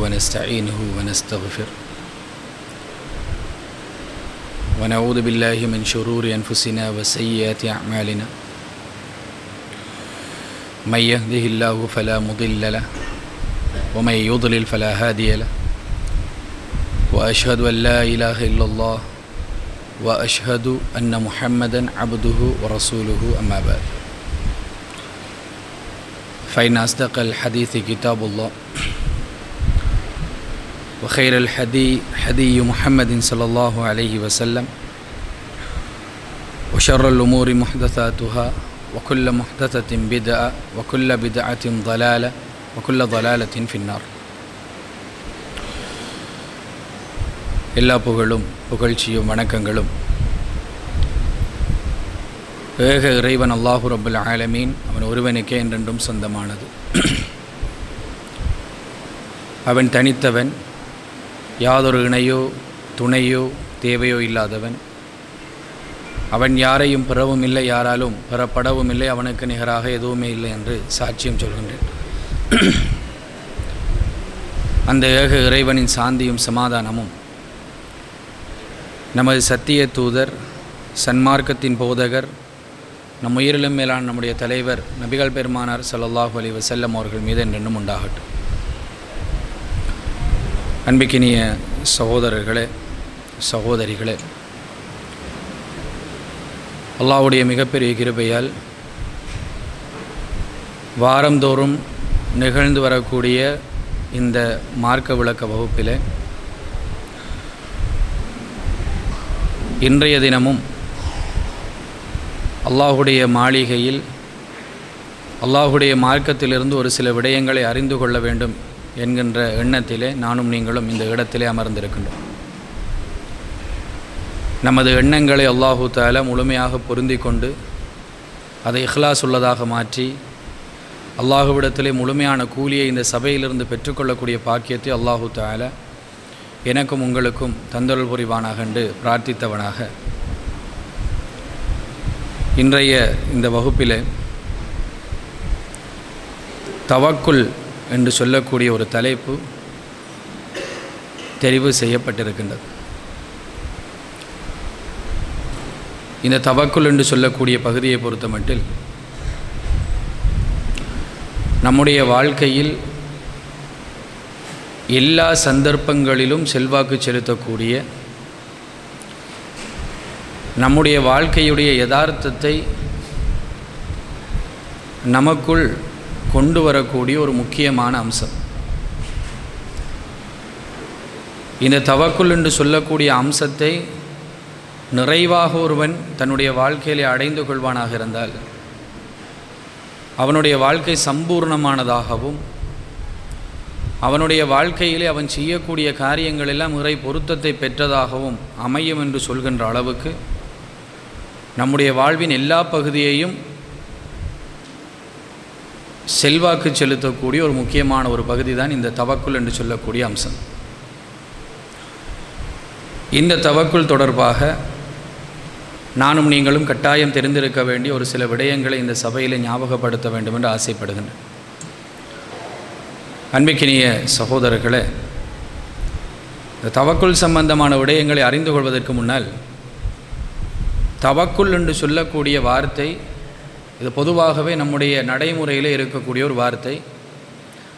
ونستعينه ونستغفره ونعوذ بالله من شرور أنفسنا وسيئات أعمالنا من يهده الله فلا مضل له ومن يضلل فلا هادي له وأشهد أن لا إله إلا الله وأشهد أن محمدا عبده ورسوله أما بعد فإن أصدق الحديث كتاب الله وخير الحدي حدي محمد صلى الله عليه وسلم وشر الأمور محدثاتها وكل محدثة بدعة وكل بدعة ضلالة وكل ضلالة في النار. எல்லா புகழும் புகழ்ச்சியும் வணக்கங்களும் ஏக இறைவன் அல்லாஹு ரப்புல் ஆலமீன் அவன் ஒருவனுக்கே என்றென்றும் சொந்தமானது. அவன் தனித்தவன், யாதொரு இணையோ துணையோ தேவையோ இல்லாதவன். அவன் யாரையும் பெறவும் இல்லை, யாராலும் பெறப்படவும் இல்லை, அவனுக்கு நிகராக எதுவுமே இல்லை என்று சாட்சியம் சொல்கின்றேன். அந்த ஏக இறைவனின் சாந்தியும் சமாதானமும் நமது சத்திய தூதர், சன்மார்க்கத்தின் போதகர், நம் உயிரிலும் மேலான நம்முடைய தலைவர் நபிகள் பெருமானார் ஸல்லல்லாஹு அலைஹி வஸல்லம் அவர்கள் மீது என்றென்றும் உண்டாகட்டும். அன்பிக்கினிய சகோதரர்களே, சகோதரிகளே, அல்லாஹ்வுடைய மிகப்பெரிய கிருபையால் வாரந்தோறும் நிகழ்ந்து வரக்கூடிய இந்த மார்க்க விளக்க வகுப்பில் இன்றைய தினமும் அல்லாஹுடைய மாளிகையில் அல்லாஹுடைய மார்க்கத்திலிருந்து ஒரு சில விடயங்களை அறிந்து கொள்ள வேண்டும் என்கின்ற எண்ணத்திலே நானும் நீங்களும் இந்த இடத்திலே அமர்ந்திருக்கின்றோம். நமது எண்ணங்களை அல்லாஹு தஆலா முழுமையாக பொருந்தி கொண்டு அதை இஹ்லாஸ் உள்ளதாக மாற்றி அல்லாஹுவிடத்திலே முழுமையான கூலியை இந்த சபையிலிருந்து பெற்றுக்கொள்ளக்கூடிய பாக்கியத்தை அல்லாஹு தஆலா எனக்கும் உங்களுக்கும் தந்தருள் புரிவானாக என்று பிரார்த்தித்தவனாக இன்றைய இந்த வகுப்பில் தவக்குல் என்று சொல்லக்கூடிய ஒரு தலைப்பு தெரிவு செய்யப்பட்டிருக்கின்றது. இந்த தவக்குல் என்று சொல்லக்கூடிய பகுதியை பொறுத்தமட்டில் நம்முடைய வாழ்க்கையில் எல்லா சந்தர்ப்பங்களிலும் செல்வாக்கு செலுத்தக்கூடிய, நம்முடைய வாழ்க்கையுடைய யதார்த்தத்தை நமக்குள் கொண்டு வரக்கூடிய ஒரு முக்கியமான அம்சம். இந்த தவக்குல் என்று சொல்லக்கூடிய அம்சத்தை நிறைவாக ஒருவன் தன்னுடைய வாழ்க்கையிலே அடைந்து கொள்வானாக இருந்தால் அவனுடைய வாழ்க்கை சம்பூர்ணமானதாகவும் அவனுடைய வாழ்க்கையிலே அவன் செய்யக்கூடிய காரியங்கள் எல்லாம் இறை பொருத்தத்தை பெற்றதாகவும் அமையும் என்று சொல்கின்ற அளவுக்கு நம்முடைய வாழ்வின் எல்லா பகுதியையும் செல்வாக்கு செலுத்தக்கூடிய ஒரு முக்கியமான ஒரு பகுதி தான் இந்த தவக்குல் என்று சொல்லக்கூடிய அம்சம். இந்த தவக்குல் தொடர்பாக நானும் நீங்களும் கட்டாயம் தெரிந்திருக்க வேண்டிய ஒரு சில விடயங்களை இந்த சபையில் ஞாபகப்படுத்த வேண்டும் என்று ஆசைப்படுகின்றேன். அன்பிக்கினிய சகோதரர்களே, இந்த தவக்குல் சம்பந்தமான விடயங்களை அறிந்து கொள்வதற்கு முன்னால் தவக்குல் என்று சொல்லக்கூடிய வார்த்தை இது பொதுவாகவே நம்முடைய நடைமுறையில் இருக்கக்கூடிய ஒரு வார்த்தை.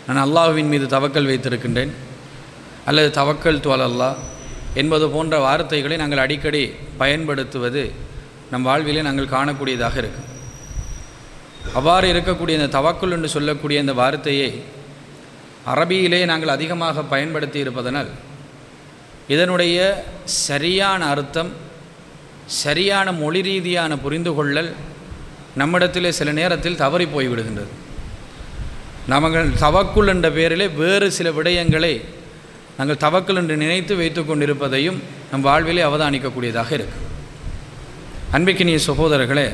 நான் அல்லாஹ்வின் மீது தவக்கல் வைத்திருக்கின்றேன் அல்லது தவக்கல் துவல் அல்லாஹ் என்பது போன்ற வார்த்தைகளை நாங்கள் அடிக்கடி பயன்படுத்துவது நம் வாழ்விலே நாங்கள் காணக்கூடியதாக இருக்கும். அவ்வாறு இருக்கக்கூடிய இந்த தவக்குல் என்று சொல்லக்கூடிய இந்த வார்த்தையை அரபியிலே நாங்கள் அதிகமாக பயன்படுத்தி இருப்பதனால் இதனுடைய சரியான அர்த்தம், சரியான மொழி ரீதியான புரிந்து கொள்ளல் நம்மிடத்திலே சில நேரத்தில் தவறி போய்விடுகின்றது. நாங்கள் தவக்குல் என்ற பெயரிலே வேறு சில விடயங்களை நாங்கள் தவக்குல் என்று நினைத்து வைத்து கொண்டிருப்பதையும் நம் வாழ்விலே அவதானிக்கக்கூடியதாக இருக்குது. அன்பிக்கினிய சகோதரர்களே,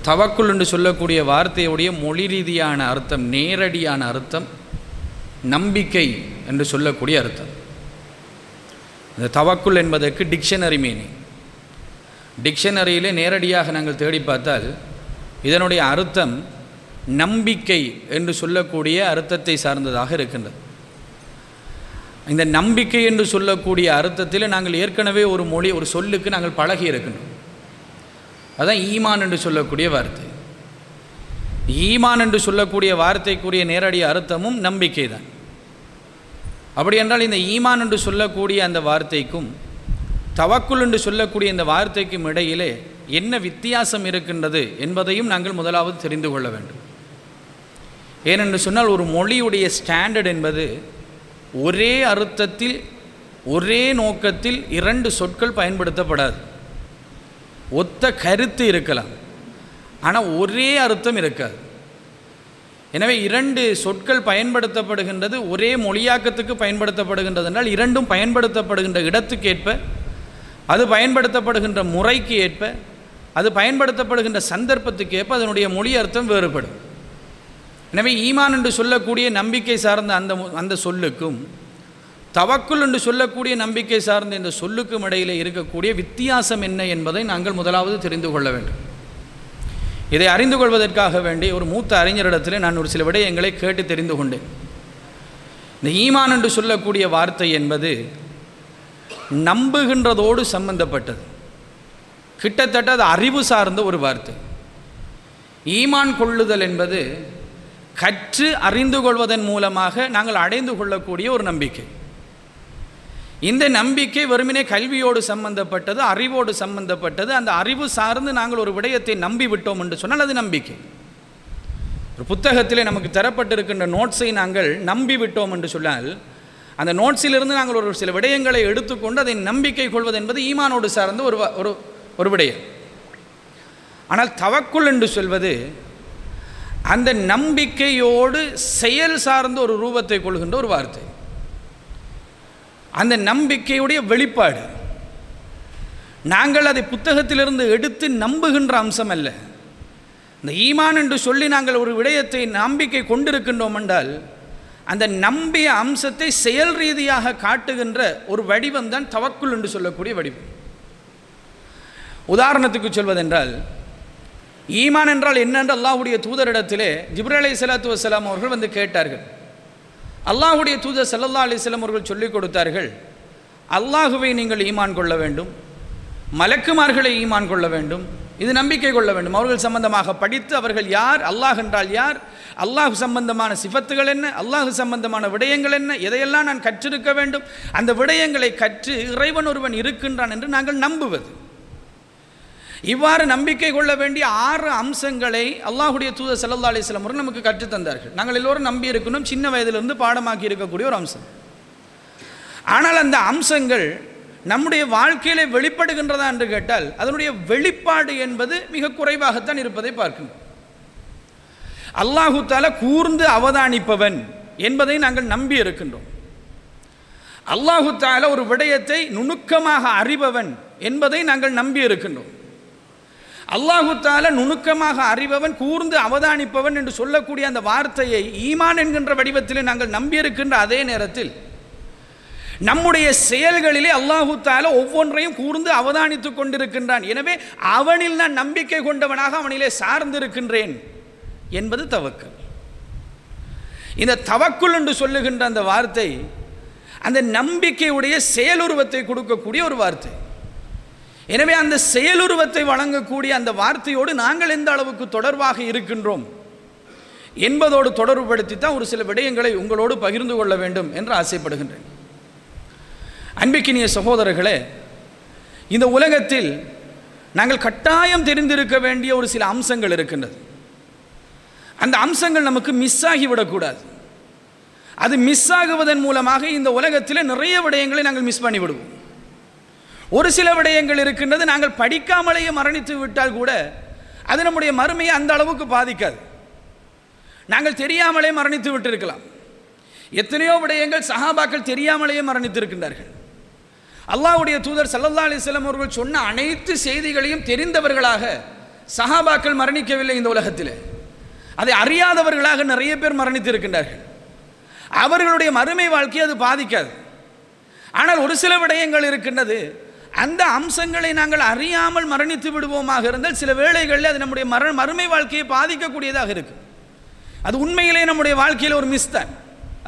தவக்குல் என்று சொல்லக்கூடிய வார்த்தையுடைய மொழி ரீதியான அர்த்தம், நேரடியான அர்த்தம் நம்பிக்கை என்று சொல்லக்கூடிய அர்த்தம். இந்த தவக்குல் என்பதற்கு டிக்ஷனரி மீனிங், டிக்ஷனரியிலே நேரடியாக நாங்கள் தேடி பார்த்தால் இதனுடைய அர்த்தம் நம்பிக்கை என்று சொல்லக்கூடிய அர்த்தத்தை சார்ந்ததாக இருக்கின்றது. இந்த நம்பிக்கை என்று சொல்லக்கூடிய அர்த்தத்தில் நாங்கள் ஏற்கனவே ஒரு சொல்லுக்கு நாங்கள் பழகி இருக்கின்றோம். அதுதான் ஈமான் என்று சொல்லக்கூடிய வார்த்தை. ஈமான் என்று சொல்லக்கூடிய வார்த்தைக்குரிய நேரடி அர்த்தமும் நம்பிக்கை தான். அப்படி என்றால் இந்த ஈமான் என்று சொல்லக்கூடிய அந்த வார்த்தைக்கும் தவக்குல் என்று சொல்லக்கூடிய இந்த வார்த்தைக்கும் இடையிலே என்ன வித்தியாசம் இருக்கின்றது என்பதையும் நாங்கள் முதலாவது தெரிந்து கொள்ள வேண்டும். ஏனென்று சொன்னால் ஒரு மொழியுடைய ஸ்டாண்டர்ட் என்பது ஒரே அர்த்தத்தில் ஒரே நோக்கத்தில் இரண்டு சொற்கள் பயன்படுத்தப்படாது. ஒத்த கருத்து இருக்கலாம், ஆனால் ஒரே அர்த்தம் இருக்காது. எனவே இரண்டு சொற்கள் பயன்படுத்தப்படுகின்றது, ஒரே மொழியாக்கத்துக்கு பயன்படுத்தப்படுகின்றது என்றால் இரண்டும் பயன்படுத்தப்படுகின்ற இடத்துக்கு ஏற்ப, அது பயன்படுத்தப்படுகின்ற முறைக்கு ஏற்ப, அது பயன்படுத்தப்படுகின்ற சந்தர்ப்பத்துக்கு ஏற்ப அதனுடைய மொழி அர்த்தம் வேறுபடும். எனவே ஈமான் என்று சொல்லக்கூடிய நம்பிக்கை சார்ந்த அந்த சொல்லுக்கும் தவக்குல் என்று சொல்லக்கூடிய நம்பிக்கை சார்ந்த இந்த சொல்லுக்கும் இடையிலே இருக்கக்கூடிய வித்தியாசம் என்ன என்பதை நாங்கள் முதலாவது தெரிந்து கொள்ள வேண்டும். இதை அறிந்து கொள்வதற்காக வேண்டி ஒரு மூத்த அறிஞரிடத்தில் நான் ஒரு சில விடயங்களை கேட்டு தெரிந்து கொண்டேன். இந்த ஈமான் என்று சொல்லக்கூடிய வார்த்தை என்பது நம்புகின்றதோடு சம்பந்தப்பட்டது. கிட்டத்தட்ட அது அறிவு சார்ந்த ஒரு வார்த்தை. ஈமான் கொள்ளுதல் என்பது கற்று அறிந்து கொள்வதன் மூலமாக நாங்கள் அடைந்து கொள்ளக்கூடிய ஒரு நம்பிக்கை. இந்த நம்பிக்கை வெறுமனே கல்வியோடு சம்பந்தப்பட்டது, அறிவோடு சம்பந்தப்பட்டது. அந்த அறிவு சார்ந்து நாங்கள் ஒரு விடயத்தை நம்பி விட்டோம் என்று சொன்னால் அது நம்பிக்கை. ஒரு புத்தகத்திலே நமக்கு தரப்பட்டிருக்கின்ற நோட்ஸை நாங்கள் நம்பி விட்டோம் என்று சொன்னால் அந்த நோட்ஸிலிருந்து நாங்கள் ஒரு சில விடயங்களை எடுத்துக்கொண்டு அதை நம்பிக்கை கொள்வது என்பது ஈமானோடு சார்ந்த ஒரு விடயம். ஆனால் தவக்குல் என்று சொல்வது அந்த நம்பிக்கையோடு செயல் சார்ந்த ஒரு ரூபத்தை கொள்கின்ற ஒரு வார்த்தை. அந்த நம்பிக்கையுடைய வெளிப்பாடு. நாங்கள் அதை புத்தகத்திலிருந்து எடுத்து நம்புகின்ற அம்சம் அல்ல. இந்த ஈமான் என்று சொல்லி நாங்கள் ஒரு விடயத்தை நம்பிக்கை கொண்டிருக்கின்றோம் என்றால் அந்த நம்பிய அம்சத்தை செயல் ரீதியாக காட்டுகின்ற ஒரு வடிவம் தான் தவக்குல் என்று சொல்லக்கூடிய வடிவம். உதாரணத்துக்கு சொல்வதென்றால் ஈமான் என்றால் என்னென்று அல்லாஹ்வுடைய தூதரிடத்திலே ஜிப்ரீல் அலைஹிஸ்ஸலாத்து வஸ்ஸலாம் அவர்கள் வந்து கேட்டார்கள். அல்லாஹ்வுடைய தூதர் ஸல்லல்லாஹு அலைஹி வஸல்லம் அவர்கள் சொல்லிக் கொடுத்தார்கள், அல்லாஹுவை நீங்கள் ஈமான் கொள்ள வேண்டும், மலக்குமார்களை ஈமான் கொள்ள வேண்டும், இது நம்பிக்கை கொள்ள வேண்டும். அவர்கள் சம்பந்தமாக படித்து அவர்கள் யார், அல்லாஹ் என்றால் யார், அல்லாஹ் சம்பந்தமான சிஃபத்துகள் என்ன, அல்லாஹ் சம்பந்தமான விடயங்கள் என்ன, எதையெல்லாம் நான் கற்றிருக்க வேண்டும், அந்த விடயங்களை கற்று இறைவன் ஒருவன் இருக்கின்றான் என்று நாங்கள் நம்புவது. இவ்வாறு நம்பிக்கை கொள்ள வேண்டிய 6 அம்சங்களை அல்லாஹ்வுடைய தூதர் ஸல்லல்லாஹு அலைஹி வஸல்லம் அவர்கள் நமக்கு கற்றுத் தந்தார்கள். நாங்கள் எல்லோரும் நம்பி இருக்கணும், சின்ன வயதிலிருந்து பாடமாக்கி இருக்கக்கூடிய ஒரு அம்சம். ஆனால் அந்த அம்சங்கள் நம்முடைய வாழ்க்கையிலே வெளிப்படுகின்றதா என்று கேட்டால் அதனுடைய வெளிப்பாடு என்பது மிக குறைவாகத்தான் இருப்பதை பார்க்கணும். அல்லாஹு தஆலா கூர்ந்து அவதானிப்பவன் என்பதை நாங்கள் நம்பி இருக்கின்றோம். அல்லாஹு தஆலா ஒரு விடயத்தை நுணுக்கமாக அறிபவன் என்பதை நாங்கள் நம்பி இருக்கின்றோம். அல்லாஹு தஆலா நுணுக்கமாக அறிபவன், கூர்ந்து அவதானிப்பவன் என்று சொல்லக்கூடிய அந்த வார்த்தையை ஈமான் என்கின்ற வடிவத்திலே நாங்கள் நம்பியிருக்கின்ற அதே நேரத்தில் நம்முடைய செயல்களிலே அல்லாஹு தஆலா ஒவ்வொன்றையும் கூர்ந்து அவதானித்து கொண்டிருக்கின்றான். எனவே அவனில் நான் நம்பிக்கை கொண்டவனாக அவனிலே சார்ந்திருக்கின்றேன் என்பது தவக்குல். இந்த தவக்குல் என்று சொல்லுகின்ற அந்த வார்த்தை அந்த நம்பிக்கையுடைய செயலுருவத்தை கொடுக்கக்கூடிய ஒரு வார்த்தை. எனவே அந்த செயலுருவத்தை வழங்கக்கூடிய அந்த வார்த்தையோடு நாங்கள் எந்த அளவுக்கு தொடர்பாக இருக்கின்றோம் என்பதோடு தொடர்புபடுத்தி தான் ஒரு சில விடயங்களை உங்களோடு பகிர்ந்து கொள்ள வேண்டும் என்று ஆசைப்படுகின்றேன். அன்பிக்கினிய சகோதரர்களே, இந்த உலகத்தில் நாங்கள் கட்டாயம் தெரிந்திருக்க வேண்டிய ஒரு சில அம்சங்கள் இருக்கின்றது. அந்த அம்சங்கள் நமக்கு மிஸ் ஆகிவிடக்கூடாது. அது மிஸ் ஆகுவதன் மூலமாக இந்த உலகத்தில் நிறைய விடயங்களை நாங்கள் மிஸ் பண்ணிவிடுவோம். ஒரு சில விடயங்கள் இருக்கின்றது, நாங்கள் படிக்காமலேயே மரணித்து விட்டால் கூட அது நம்முடைய மறுமையை அந்த அளவுக்கு பாதிக்காது. நாங்கள் தெரியாமலே மரணித்து விட்டிருக்கலாம். எத்தனையோ விடயங்கள் சஹாபாக்கள் தெரியாமலேயே மரணித்திருக்கின்றார்கள். அல்லாஹ்வுடைய தூதர் ஸல்லல்லாஹு அலைஹி வஸல்லம் அவர்கள் சொன்ன அனைத்து செய்திகளையும் தெரிந்தவர்களாக சஹாபாக்கள் மரணிக்கவில்லை இந்த உலகத்தில். அதை அறியாதவர்களாக நிறைய பேர் மரணித்திருக்கின்றார்கள். அவர்களுடைய மறுமை வாழ்க்கையை அது பாதிக்காது. ஆனால் ஒரு சில விடயங்கள் இருக்கின்றது, அந்த அம்சங்களை நாங்கள் அறியாமல் மரணித்து விடுவோமாக இருந்தால் சில வேளைகளில் அது நம்முடைய மறுமை வாழ்க்கையை பாதிக்கக்கூடியதாக இருக்குது. அது உண்மையிலே நம்முடைய வாழ்க்கையில் ஒரு மிஸ் தான்.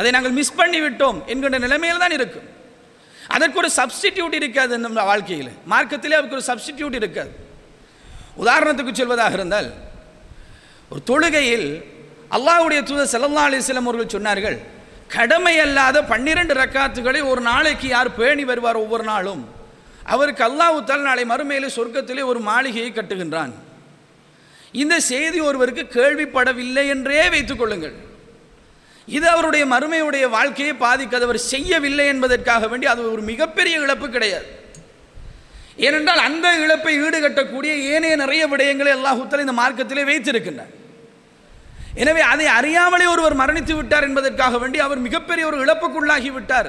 அதை நாங்கள் மிஸ் பண்ணி விட்டோம் என்கின்ற நிலைமையில் தான் இருக்கும். அதற்கு ஒரு சப்ஸ்டிடியூட் இருக்காது. நம்ம வாழ்க்கையில் மார்க்கத்திலே அதுக்கு ஒரு சப்ஸ்டிடியூட் இருக்காது. உதாரணத்துக்கு சொல்வதாக இருந்தால், ஒரு தொழுகையில் அல்லாஹ்வுடைய தூதர் ஸல்லல்லாஹு அலைஹி வஸல்லம் அவர்கள் சொன்னார்கள், கடமை அல்லாத 12 ரக்காத்துகளை ஒரு நாளைக்கு யார் பேணி வருவார் ஒவ்வொரு நாளும், அவருக்கு அல்லாஹ் தஆலா நாளை மறுமையிலே சொர்க்கத்திலே ஒரு மாளிகையை கட்டுகின்றான். இந்த செய்தி ஒருவருக்கு கேள்விப்படவில்லை என்றே வைத்துக் கொள்ளுங்கள். இது அவருடைய மறுமையுடைய வாழ்க்கையை பாதிக்காது. அவர் செய்யவில்லை என்பதற்காக வேண்டி அது ஒரு மிகப்பெரிய இழப்பு கிடையாது. ஏனென்றால் அந்த இழப்பை ஈடுகட்டக்கூடிய ஏனைய நிறைய விடயங்களை அல்லாஹ் தஆலா இந்த மார்க்கத்திலே வைத்திருக்கின்றார். எனவே அதை அறியாமலே ஒருவர் மரணித்து விட்டார் என்பதற்காக வேண்டி அவர் மிகப்பெரிய ஒரு இழப்புக்குள்ளாகி விட்டார்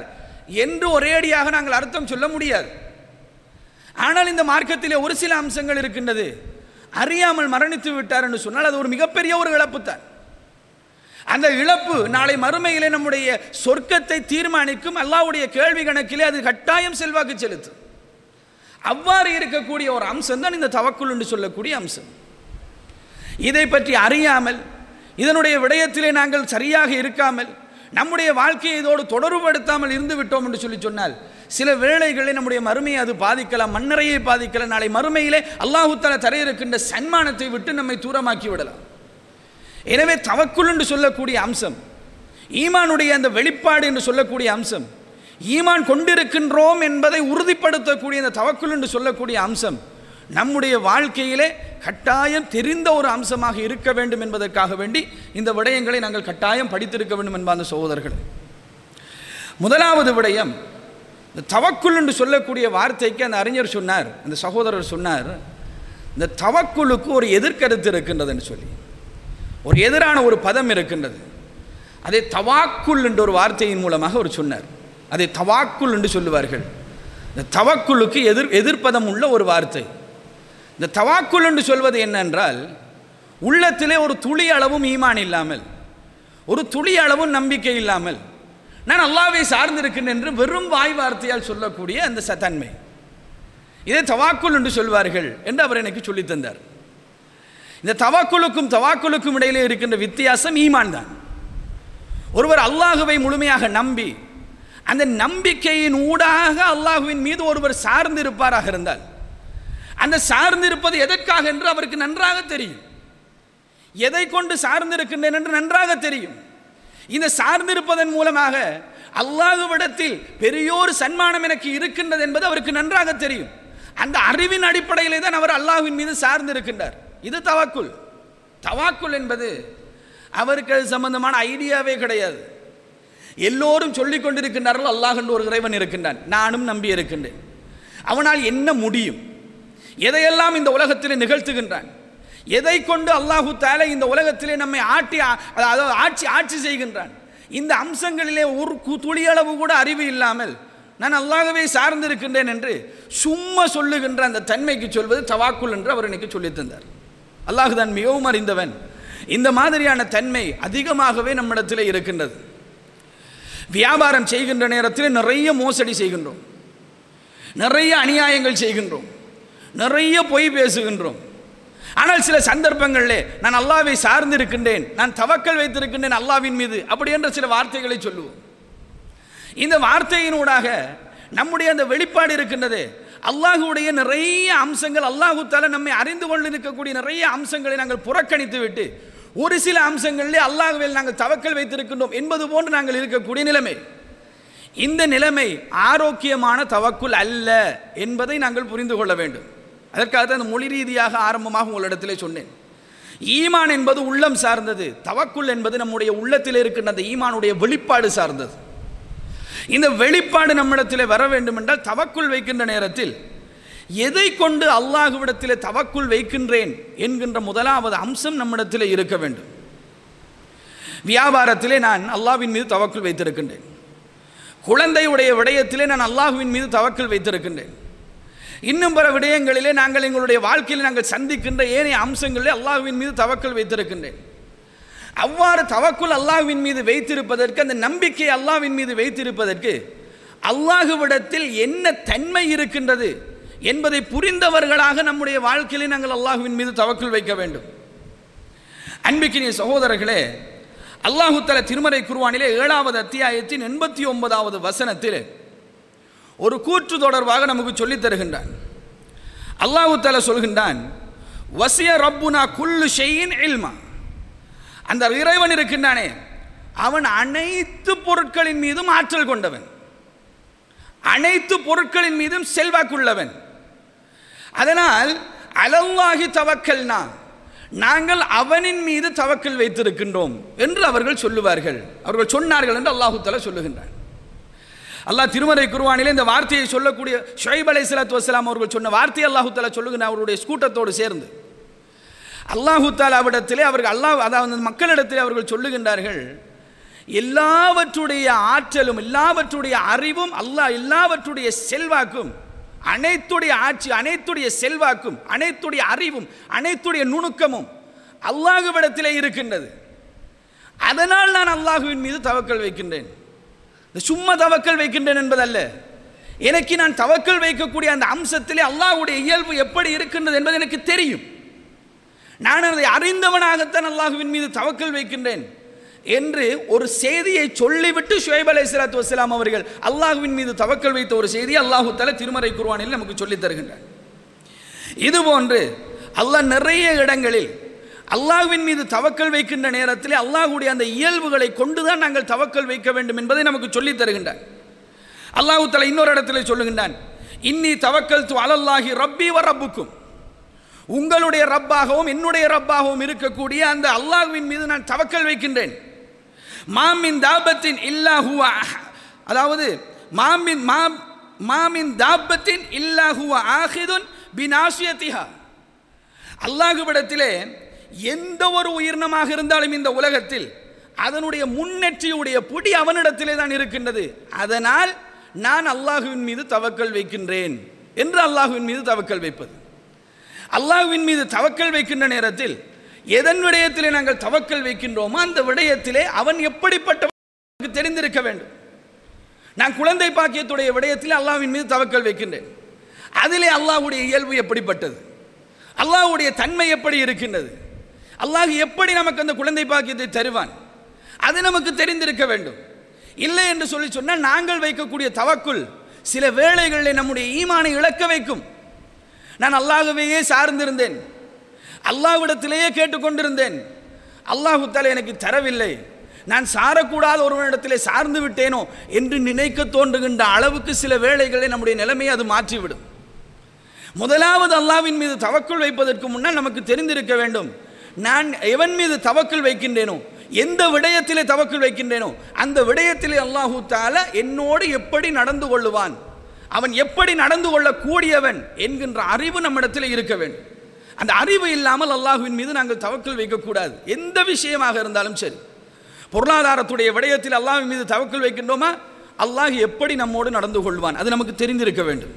என்று ஒரேடியாக நாங்கள் அர்த்தம் சொல்ல முடியாது. ஆனால் இந்த மார்க்கத்திலே ஒரு சில அம்சங்கள் இருக்கின்றது. அறியாமல் மரணித்து விட்டார் என்று சொன்னால் அது ஒரு மிகப்பெரிய ஒரு இழப்பு தான். அந்த இழப்பு நாளை மறுமையிலே நம்முடைய சொர்க்கத்தை தீர்மானிக்கும். அல்லாஹ்வுடைய கேள்வி கணக்கிலே அது கட்டாயம் செல்வாக்கு செலுத்தும். அவ்வாறு இருக்கக்கூடிய ஒரு அம்சம் தான் இந்த தவக்குல் என்று சொல்லக்கூடிய அம்சம். இதை பற்றி அறியாமல், இதனுடைய விடயத்திலே நாங்கள் சரியாக இருக்காமல், நம்முடைய வாழ்க்கையை இதோடு தொடர்புபடுத்தாமல் இருந்து விட்டோம் என்று சொன்னால் சில வேளைகளில் நம்முடைய மறுமையை அது பாதிக்கலாம், மண்ணறையை பாதிக்கலாம். நாளை மறுமையிலே அல்லாஹ் தஆலா தர இருக்கின்ற சன்மானத்தை விட்டு நம்மை தூரமாக்கி விடலாம். எனவே தவக்குல் என்று சொல்லக்கூடிய அம்சம், ஈமானுடைய அந்த வெளிப்பாடு என்று சொல்லக்கூடிய அம்சம், ஈமான் கொண்டிருக்கின்றோம் என்பதை உறுதிப்படுத்தக்கூடிய அந்த தவக்குல் என்று சொல்லக்கூடிய அம்சம் நம்முடைய வாழ்க்கையிலே கட்டாயம் தெரிந்த ஒரு அம்சமாக இருக்க வேண்டும் என்பதற்காக வேண்டி இந்த விடயங்களை நாங்கள் கட்டாயம் படித்திருக்க வேண்டும் என்பான சகோதரர்கள். முதலாவது விடயம், இந்த தவக்குல் என்று சொல்லக்கூடிய வார்த்தைக்கு அந்த அறிஞர் சொன்னார், அந்த சகோதரர் சொன்னார், இந்த தவக்குலுக்கு ஒரு எதிர்கருத்து இருக்கின்றது என்று சொல்லி ஒரு எதிரான ஒரு பதம் இருக்கின்றது. அதை தவாக்குல் என்ற ஒரு வார்த்தையின் மூலமாக அவர் சொன்னார். அதை தவாக்குல் என்று சொல்லுவார்கள். இந்த தவக்குலுக்கு எதிர்ப்பதம் உள்ள ஒரு வார்த்தை. இந்த தவாக்குல் என்று சொல்வது என்னென்றால், உள்ளத்திலே ஒரு துளி அளவும் ஈமான் இல்லாமல், ஒரு துளி அளவும் நம்பிக்கை இல்லாமல், நான் அல்லாஹ்வை சார்ந்திருக்கின்றேன் என்று வெறும் வாய் வார்த்தையால் சொல்லக்கூடிய அந்த தன்மை, இதை தவாக்குல் என்று சொல்வார்கள் என்று அவர் எனக்கு சொல்லித் தந்தார். இந்த தவாக்குலுக்கும் இடையிலே இருக்கின்ற வித்தியாசம் ஈமான் தான். ஒருவர் அல்லாஹ்வை முழுமையாக நம்பி அந்த நம்பிக்கையின் ஊடாக அல்லாஹ்வின் மீது ஒருவர் சார்ந்திருப்பாராக இருந்தால், அந்த சார்ந்திருப்பது எதற்காக என்று அவருக்கு நன்றாக தெரியும். எதை கொண்டு சார்ந்திருக்கின்றேன் என்று நன்றாக தெரியும். இந்த சார்ந்திருப்பதன் மூலமாக அல்லாஹ்விடத்தில் பெரியோர் சன்மானம் எனக்கு இருக்கின்றது என்பது அவருக்கு நன்றாக தெரியும். அந்த அறிவின் அடிப்படையிலே தான் அவர் அல்லாஹ்வின் மீது சார்ந்திருக்கின்றார். இது தவக்குல். தவாக்குல் என்பது அவருக்கு அது சம்பந்தமான ஐடியாவே கிடையாது. எல்லோரும் சொல்லிக் கொண்டிருக்கின்றார்கள் அல்லாஹ் என்று ஒரு இறைவன் இருக்கின்றான், நானும் நம்பி இருக்கின்றேன், அவனால் என்ன முடியும், எதையெல்லாம் இந்த உலகத்திலே நிகழ்த்துகின்றான், எதை கொண்டு அல்லாஹு தஆலா இந்த உலகத்திலே நம்மை ஆட்சி செய்கின்றான், இந்த அம்சங்களிலே ஒரு துளியளவு கூட அறிவு இல்லாமல் நான் அல்லாஹ்வை சார்ந்திருக்கின்றேன் என்று சும்மா சொல்லுகின்ற அந்த தன்மைக்கு சொல்வது தவாக்குல் என்று அவர் எனக்கு சொல்லித் தந்தார். அல்லாஹ் தான் மிகவும் அறிந்தவன். இந்த மாதிரியான தன்மை அதிகமாகவே நம்மிடத்தில் இருக்கின்றது. வியாபாரம் செய்கின்ற நேரத்தில் நிறைய மோசடி செய்கின்றோம், நிறைய அநியாயங்கள் செய்கின்றோம், நிறைய பொய் பேசுகின்றோம். ஆனால் சில சந்தர்ப்பங்களிலே நான் அல்லாஹ்வை சார்ந்திருக்கின்றேன், நான் தவக்கல் வைத்திருக்கின்றேன் அல்லாஹ்வின் மீது, அப்படி என்ற சில வார்த்தைகளை சொல்லுவோம். இந்த வார்த்தையினூடாக நம்முடைய அந்த வெளிப்பாடு இருக்கின்றது. அல்லாஹ்வுடைய நிறைய அம்சங்கள், அல்லாஹு தஆலா நம்மை அறிந்து கொண்டிருக்கக்கூடிய நிறைய அம்சங்களை நாங்கள் புறக்கணித்து விட்டு ஒரு சில அம்சங்களிலே அல்லாஹ்வில் நாங்கள் தவக்கல் வைத்திருக்கின்றோம் என்பது போன்று நாங்கள் இருக்கக்கூடிய நிலைமை. இந்த நிலைமை ஆரோக்கியமான தவக்குல் அல்ல என்பதை நாங்கள் புரிந்து கொள்ள வேண்டும். அதற்காக தான் மொழி ரீதியாக ஆரம்பமாக உங்களிடத்திலே சொன்னேன். ஈமான் என்பது உள்ளம் சார்ந்தது, தவக்குல் என்பது நம்முடைய உள்ளத்தில் இருக்கின்ற அந்த ஈமானுடைய வெளிப்பாடு சார்ந்தது. இந்த வெளிப்பாடு நம்மிடத்தில் வர வேண்டும் என்றால் தவக்குல் வைக்கின்ற நேரத்தில் எதை கொண்டு அல்லாஹ்விடத்தில் தவக்குல் வைக்கின்றேன் என்கின்ற முதலாவது அம்சம் நம்மிடத்தில் இருக்க வேண்டும். வியாபாரத்திலே நான் அல்லாஹ்வின் மீது தவக்குல் வைத்திருக்கின்றேன், குழந்தையுடைய விடயத்திலே நான் அல்லாஹ்வின் மீது தவக்குல் வைத்திருக்கின்றேன், இன்னும் பிற விடயங்களிலே நாங்கள் எங்களுடைய வாழ்க்கையில் நாங்கள் சந்திக்கின்ற ஏனைய அம்சங்களிலே அல்லாஹ்வின் மீது தவக்குல் வைத்திருக்கின்றேன். அவ்வாறு தவக்குல் அல்லாஹ்வின் மீது வைத்திருப்பதற்கு, அந்த நம்பிக்கை அல்லாஹ்வின் மீது வைத்திருப்பதற்கு அல்லாஹ்விடத்தில் என்ன தன்மை இருக்கின்றது என்பதை புரிந்தவர்களாக நம்முடைய வாழ்க்கையில் நாங்கள் அல்லாஹ்வின் மீது தவக்குல் வைக்க வேண்டும். அன்பிக்கினிய சகோதரர்களே, அல்லாஹு தஆலா திருமறை குர்ஆனிலே 7வது அத்தியாயத்தின் 89வது வசனத்தில் ஒரு கூற்று தொடர்பாக நமக்கு சொல்லித் தருகின்றான். அல்லாஹு தஆலா சொல்கின்றான், வசிய ரப்புனா குல்லு ஷைஇன் இல்மா. அந்த இறைவன் இருக்கின்றானே, அவன் அனைத்து பொருட்களின் மீதும் ஆற்றல் கொண்டவன், அனைத்து பொருட்களின் மீதும் செல்வாக்குள்ளவன். அதனால் அலல்லாஹி தவக்கல்னா, நாங்கள் அவனின் மீது தவக்கல் வைத்திருக்கின்றோம் என்று அவர்கள் சொல்லுவார்கள். அவர்கள் சொன்னார்கள் என்று அல்லாஹு தஆலா சொல்லுகின்றான். அல்லாஹ் திருமறை குர்ஆனிலே இந்த வார்த்தையை சொல்லக்கூடிய ஷுஐப் அலைஹிஸ்ஸலாத்து வஸ்ஸலாம் அவர்கள் சொன்ன வார்த்தையை அல்லாஹு தஆலா சொல்லுகின்ற அவருடைய கூட்டத்தோடு சேர்ந்து அல்லாஹு தஆலாவிடத்திலே அவர்கள் அதாவது மக்களிடத்திலே அவர்கள் சொல்லுகின்றார்கள், எல்லாவற்றுடைய ஆற்றலும் எல்லாவற்றுடைய அறிவும் அல்லாஹ் எல்லாவற்றுடைய செல்வாக்கும் அனைத்துடைய ஆட்சி அனைத்துடைய செல்வாக்கும் அனைத்துடைய அறிவும் அனைத்துடைய நுணுக்கமும் அல்லாஹ்விடத்திலே இருக்கின்றது. அதனால் நான் அல்லாஹ்வின் மீது தவக்கல் வைக்கின்றேன். சும்மா தவக்கல் வைக்கின்றேன் என்பதல்ல, எனக்கு நான் தவக்கல் வைக்கக்கூடிய அந்த அம்சத்திலே அல்லாஹ்வுடைய இயல்பு எப்படி இருக்கின்றது என்பது எனக்கு தெரியும். நான் அதை அறிந்தவனாகத்தான் அல்லாஹ்வின் மீது தவக்கல் வைக்கின்றேன் என்று ஒரு செய்தியை சொல்லிவிட்டு ஷுஐப் அலைஹிஸ்ஸலாத்து வஸ்ஸலாம் அவர்கள் அல்லாஹ்வின் மீது தவக்கல் வைத்த ஒரு செய்தியை அல்லாஹு தஆலா திருமறை குர்ஆனில் நமக்கு சொல்லித் தருகின்றார். இதுபோன்று அல்லாஹ் நிறைய இடங்களில் அல்லாஹ்வின் மீது தவக்கல் வைக்கின்ற நேரத்தில் அல்லாஹ்வுடைய அந்த இயல்புகளை கொண்டுதான் நாங்கள் தவக்கல் வைக்க வேண்டும் என்பதை நமக்கு சொல்லித் தருகின்றார். அல்லாஹு தஆலா இன்னொரு இடத்துல சொல்லுகின்றான், இன்னி தவக்கல்து அலல்லாஹி ரப்பி வ ரப்புக்கும். உங்களுடைய ரப்பாகவும் என்னுடைய ரப்பாகவும் இருக்கக்கூடிய அந்த அல்லாஹ்வின் மீது நான் தவக்கல் வைக்கின்றேன். மாமின் தாபத்தின் இல்லா ஹுவ, அதாவது மாமின் தாபத்தின் இல்லா ஹுவ ஆஹிதுன் பினாசியத்திஹா. அல்லாஹ்விடத்திலே எந்த ஒரு உயிரினமாக இருந்தாலும் இந்த உலகத்தில் அதனுடைய முன்னெற்றியுடைய பொடி அவனிடத்திலே தான் இருக்கின்றது. அதனால் நான் அல்லாஹ்வின் மீது தவக்கல் வைக்கின்றேன் என்று அல்லாஹ்வின் மீது தவக்கல் வைப்பது. அல்லாஹ்வின் மீது தவக்கல் வைக்கின்ற நேரத்தில் எதன் விடயத்திலே நாங்கள் தவக்கல் வைக்கின்றோமோ அந்த விடயத்திலே அவன் எப்படிப்பட்டவன் தெரிந்திருக்க வேண்டும். நான் குழந்தை பாக்கியத்துடைய விடயத்திலே அல்லாஹ்வின் மீது தவக்கல் வைக்கின்றேன். அதிலே அல்லாஹ்வுடைய இயல்பு எப்படிப்பட்டது, அல்லாஹ்வுடைய தன்மை எப்படி இருக்கின்றது, அல்லாஹ் எப்படி நமக்கு அந்த குழந்தை பாக்கியத்தை தருவான், அது நமக்கு தெரிந்திருக்க வேண்டும். இல்லை என்று சொல்லி சொன்னால் நாங்கள் வைக்கக்கூடிய தவக்குல் சில வேளைகளில் நம்முடைய ஈமானை இழக்க வைக்கும். நான் அல்லாஹ்வையே சார்ந்திருந்தேன், அல்லாஹ்விடத்திலேயே கேட்டுக்கொண்டிருந்தேன், அல்லாஹு தஆலா எனக்கு தரவில்லை, நான் சாரக்கூடாத ஒருவனிடத்திலே சார்ந்து விட்டேனோ என்று நினைக்க தோன்றுகின்ற அளவுக்கு சில வேளைகளில் நம்முடைய நிலைமையை அது மாற்றிவிடும். முதலாவது அல்லாஹ்வின் மீது தவக்குல் வைப்பதற்கு முன்னால் நமக்கு தெரிந்திருக்க வேண்டும், நான் எவன் மீது தவக்குல் வைக்கின்றேனோ, எந்த விடயத்திலே தவக்குல் வைக்கின்றேனோ அந்த விடயத்திலே அல்லாஹு தஆலா என்னோடு எப்படி நடந்து கொள்ளுவான், அவன் எப்படி நடந்து கொள்ளக்கூடியவன் என்கின்ற அறிவு நம்மிடத்தில் இருக்க வேண்டும். அந்த அறிவு இல்லாமல் அல்லாஹ்வின் மீது நாங்கள் தவக்கல் வைக்கக்கூடாது. எந்த விஷயமாக இருந்தாலும் சரி, பொருளாதாரத்துடைய விடயத்தில் அல்லாஹ்வின் மீது தவக்கல் வைக்கின்றோமா, அல்லாஹ் எப்படி நம்மோடு நடந்து கொள்வான் அது நமக்கு தெரிந்திருக்க வேண்டும்.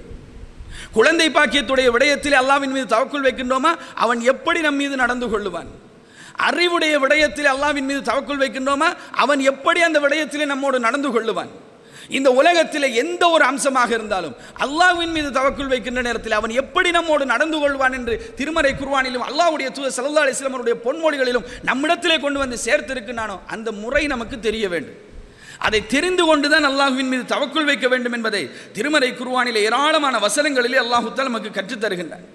குழந்தை பாக்கியத்துடைய விடயத்தில் அல்லாஹ்வின் மீது தவக்கல் வைக்கின்றோமா, அவன் எப்படி நம் மீது நடந்து கொள்ளுவான். அறிவுடைய விடயத்தில் அல்லாஹ்வின் மீது தவக்கல் வைக்கின்றோமா, அவன் எப்படி அந்த விடயத்திலே நம்மோடு நடந்து கொள்ளுவான். இந்த உலகத்தில் எந்த ஒரு அம்சமாக இருந்தாலும் அல்லாஹ்வின் மீது தவக்குல் வைக்கின்ற நேரத்தில் அவன் எப்படி நம்மோடு நடந்து கொள்வான் என்று திருமறை குர்ஆனிலும் அல்லாஹ்வுடைய தூதர் ஸல்லல்லாஹு அலைஹி வஸல்லம் அவருடைய பொன்மொழிகளிலும் நம்மிடத்திலே கொண்டு வந்து சேர்த்திருக்கிறானோ அந்த முறை நமக்கு தெரிய வேண்டும். அதை தெரிந்து கொண்டுதான் அல்லாஹ்வின் மீது தவக்குல் வைக்க வேண்டும் என்பதை திருமறை குர்ஆனிலே ஏராளமான வசனங்களிலே அல்லாஹ் தஆலா நமக்கு கற்றுத் தருகின்றான்.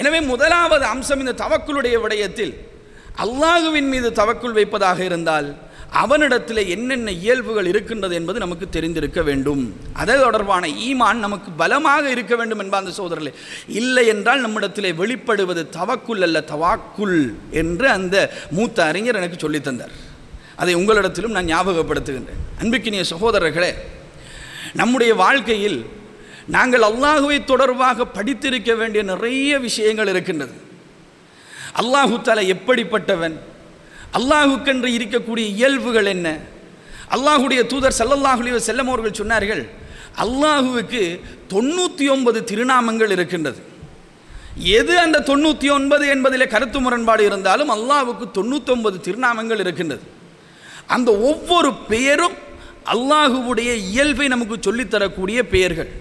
எனவே முதலாவது அம்சம் இந்த தவக்குலுடைய விடயத்தில் அல்லாஹ்வின் மீது தவக்குல் வைப்பதாக இருந்தால் அவனிடத்தில் என்னென்ன இயல்புகள் இருக்கின்றது என்பது நமக்கு தெரிந்திருக்க வேண்டும். அதை தொடர்பான ஈமான் நமக்கு பலமாக இருக்க வேண்டும் என்பார் அந்த சகோதரர்களே. இல்லை என்றால் நம்மிடத்திலே வெளிப்படுவது தவக்குல் அல்ல தவாக்குல் என்று அந்த மூத்த அறிஞர் எனக்கு சொல்லித் தந்தார். அதை உங்களிடத்திலும் நான் ஞாபகப்படுத்துகின்றேன். அன்பிற்கினிய சகோதரர்களே, நம்முடைய வாழ்க்கையில் நாங்கள் அல்லாஹுவை தொடர்பாக படித்திருக்க வேண்டிய நிறைய விஷயங்கள் இருக்கின்றது. அல்லாஹு தஆலா எப்படிப்பட்டவன், அல்லாஹுக்கென்று இருக்கக்கூடிய இயல்புகள் என்ன. அல்லாஹுடைய தூதர் ஸல்லல்லாஹு அலைஹி வஸல்லம் அவர்கள் சொன்னார்கள், அல்லாஹுவுக்கு 99 திருநாமங்கள் இருக்கின்றது. எது அந்த 99 என்பதிலே கருத்து முரண்பாடு இருந்தாலும் அல்லாஹுக்கு 99 திருநாமங்கள் இருக்கின்றது. அந்த ஒவ்வொரு பெயரும் அல்லாஹுவுடைய இயல்பை நமக்கு சொல்லித்தரக்கூடிய பெயர்கள்.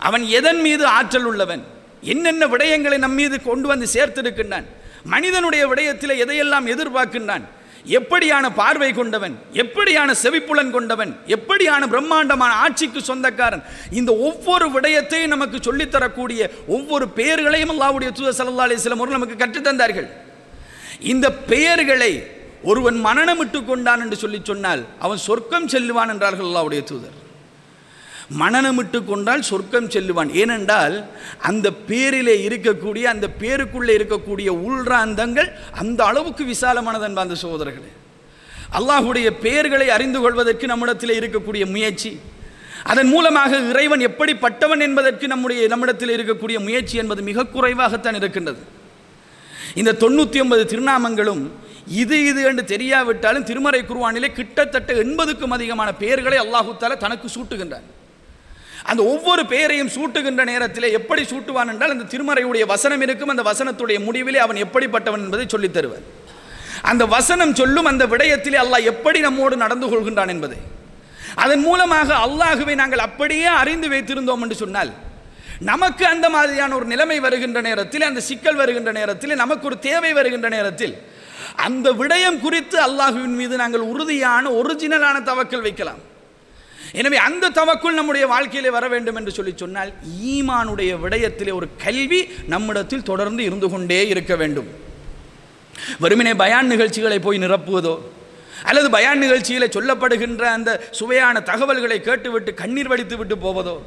அவன் எதன் மீது ஆற்றல் உள்ளவன், என்னென்ன விடயங்களை நம் மீது கொண்டு வந்து சேர்த்திருக்கின்றான், மனிதனுடைய விடயத்தில் எதையெல்லாம் எதிர்பார்க்கின்றான், எப்படியான பார்வை கொண்டவன், எப்படியான செவிப்புலன் கொண்டவன், எப்படியான பிரம்மாண்டமான ஆட்சிக்கு சொந்தக்காரன், இந்த ஒவ்வொரு விடயத்தையும் நமக்கு சொல்லித்தரக்கூடிய ஒவ்வொரு பெயர்களையும் அல்லாஹ்வுடைய தூதர் ஸல்லல்லாஹு அலைஹி வஸல்லம் அவர்கள் நமக்கு கற்றுத்தந்தார்கள். இந்த பெயர்களை ஒருவன் மனனமிட்டு கொண்டான் என்று சொல்லி சொன்னால் அவன் சொர்க்கம் செல்லுவான் என்றார்கள் அல்லாஹ்வுடைய தூதர். மனனமிட்டு கொண்டால் சொர்க்கம் செல்லுவான். ஏனென்றால் அந்த பேரிலே இருக்கக்கூடிய, அந்த பேருக்குள்ளே இருக்கக்கூடிய உள்ராந்தங்கள் அந்த அளவுக்கு விசாலமானது அன்பார்ந்த சகோதரர்களே. அல்லாஹ்வுடைய பெயர்களை அறிந்து கொள்வதற்கு நம்மிடத்தில் இருக்கக்கூடிய முயற்சி, அதன் மூலமாக இறைவன் எப்படிப்பட்டவன் என்பதற்கு நம்மிடத்தில் இருக்கக்கூடிய முயற்சி என்பது மிக குறைவாகத்தான் இருக்கின்றது. இந்த 99 திருநாமங்களும் இது என்று தெரியாவிட்டாலும் திருமறை குர்ஆனிலே கிட்டத்தட்ட 80க்கும் அதிகமான பெயர்களை அல்லாஹ் தஆலா தனக்கு சூட்டுகின்றான். அந்த ஒவ்வொரு பெயரையும் சூட்டுகின்ற நேரத்தில் எப்படி சூட்டுவான் என்றால், அந்த திருமறையுடைய வசனம் இருக்கும், அந்த வசனத்துடைய முடிவிலே அவன் எப்படிப்பட்டவன் என்பதை சொல்லித் தருவான். அந்த வசனம் சொல்லும் அந்த விடயத்திலே அல்லாஹ் எப்படி நம்மோடு நடந்து கொள்கின்றான் என்பதை, அதன் மூலமாக அல்லாஹுவை நாங்கள் அப்படியே அறிந்து வைத்திருந்தோம் என்று சொன்னால், நமக்கு அந்த மாதிரியான ஒரு நிலைமை வருகின்ற நேரத்தில், அந்த சிக்கல் வருகின்ற நேரத்தில், நமக்கு ஒரு தேவை வருகின்ற நேரத்தில் அந்த விடயம் குறித்து அல்லாஹுவின் மீது நாங்கள் உறுதியான ஒரிஜினலான தவக்கல் வைக்கலாம். எனவே அந்த தவக்குள் நம்முடைய வாழ்க்கையிலே வர வேண்டும் என்று சொல்லி சொன்னால், ஈமானுடைய விடயத்திலே ஒரு கல்வி நம்மிடத்தில் தொடர்ந்து இருந்து கொண்டே இருக்க வேண்டும். வெறுமனே பயான் நிகழ்ச்சிகளை போய் நிரப்புவதோ, அல்லது பயான் நிகழ்ச்சியில் சொல்லப்படுகின்ற அந்த சுவையான தகவல்களை கேட்டுவிட்டு கண்ணீர் வடித்து விட்டு போவதோ,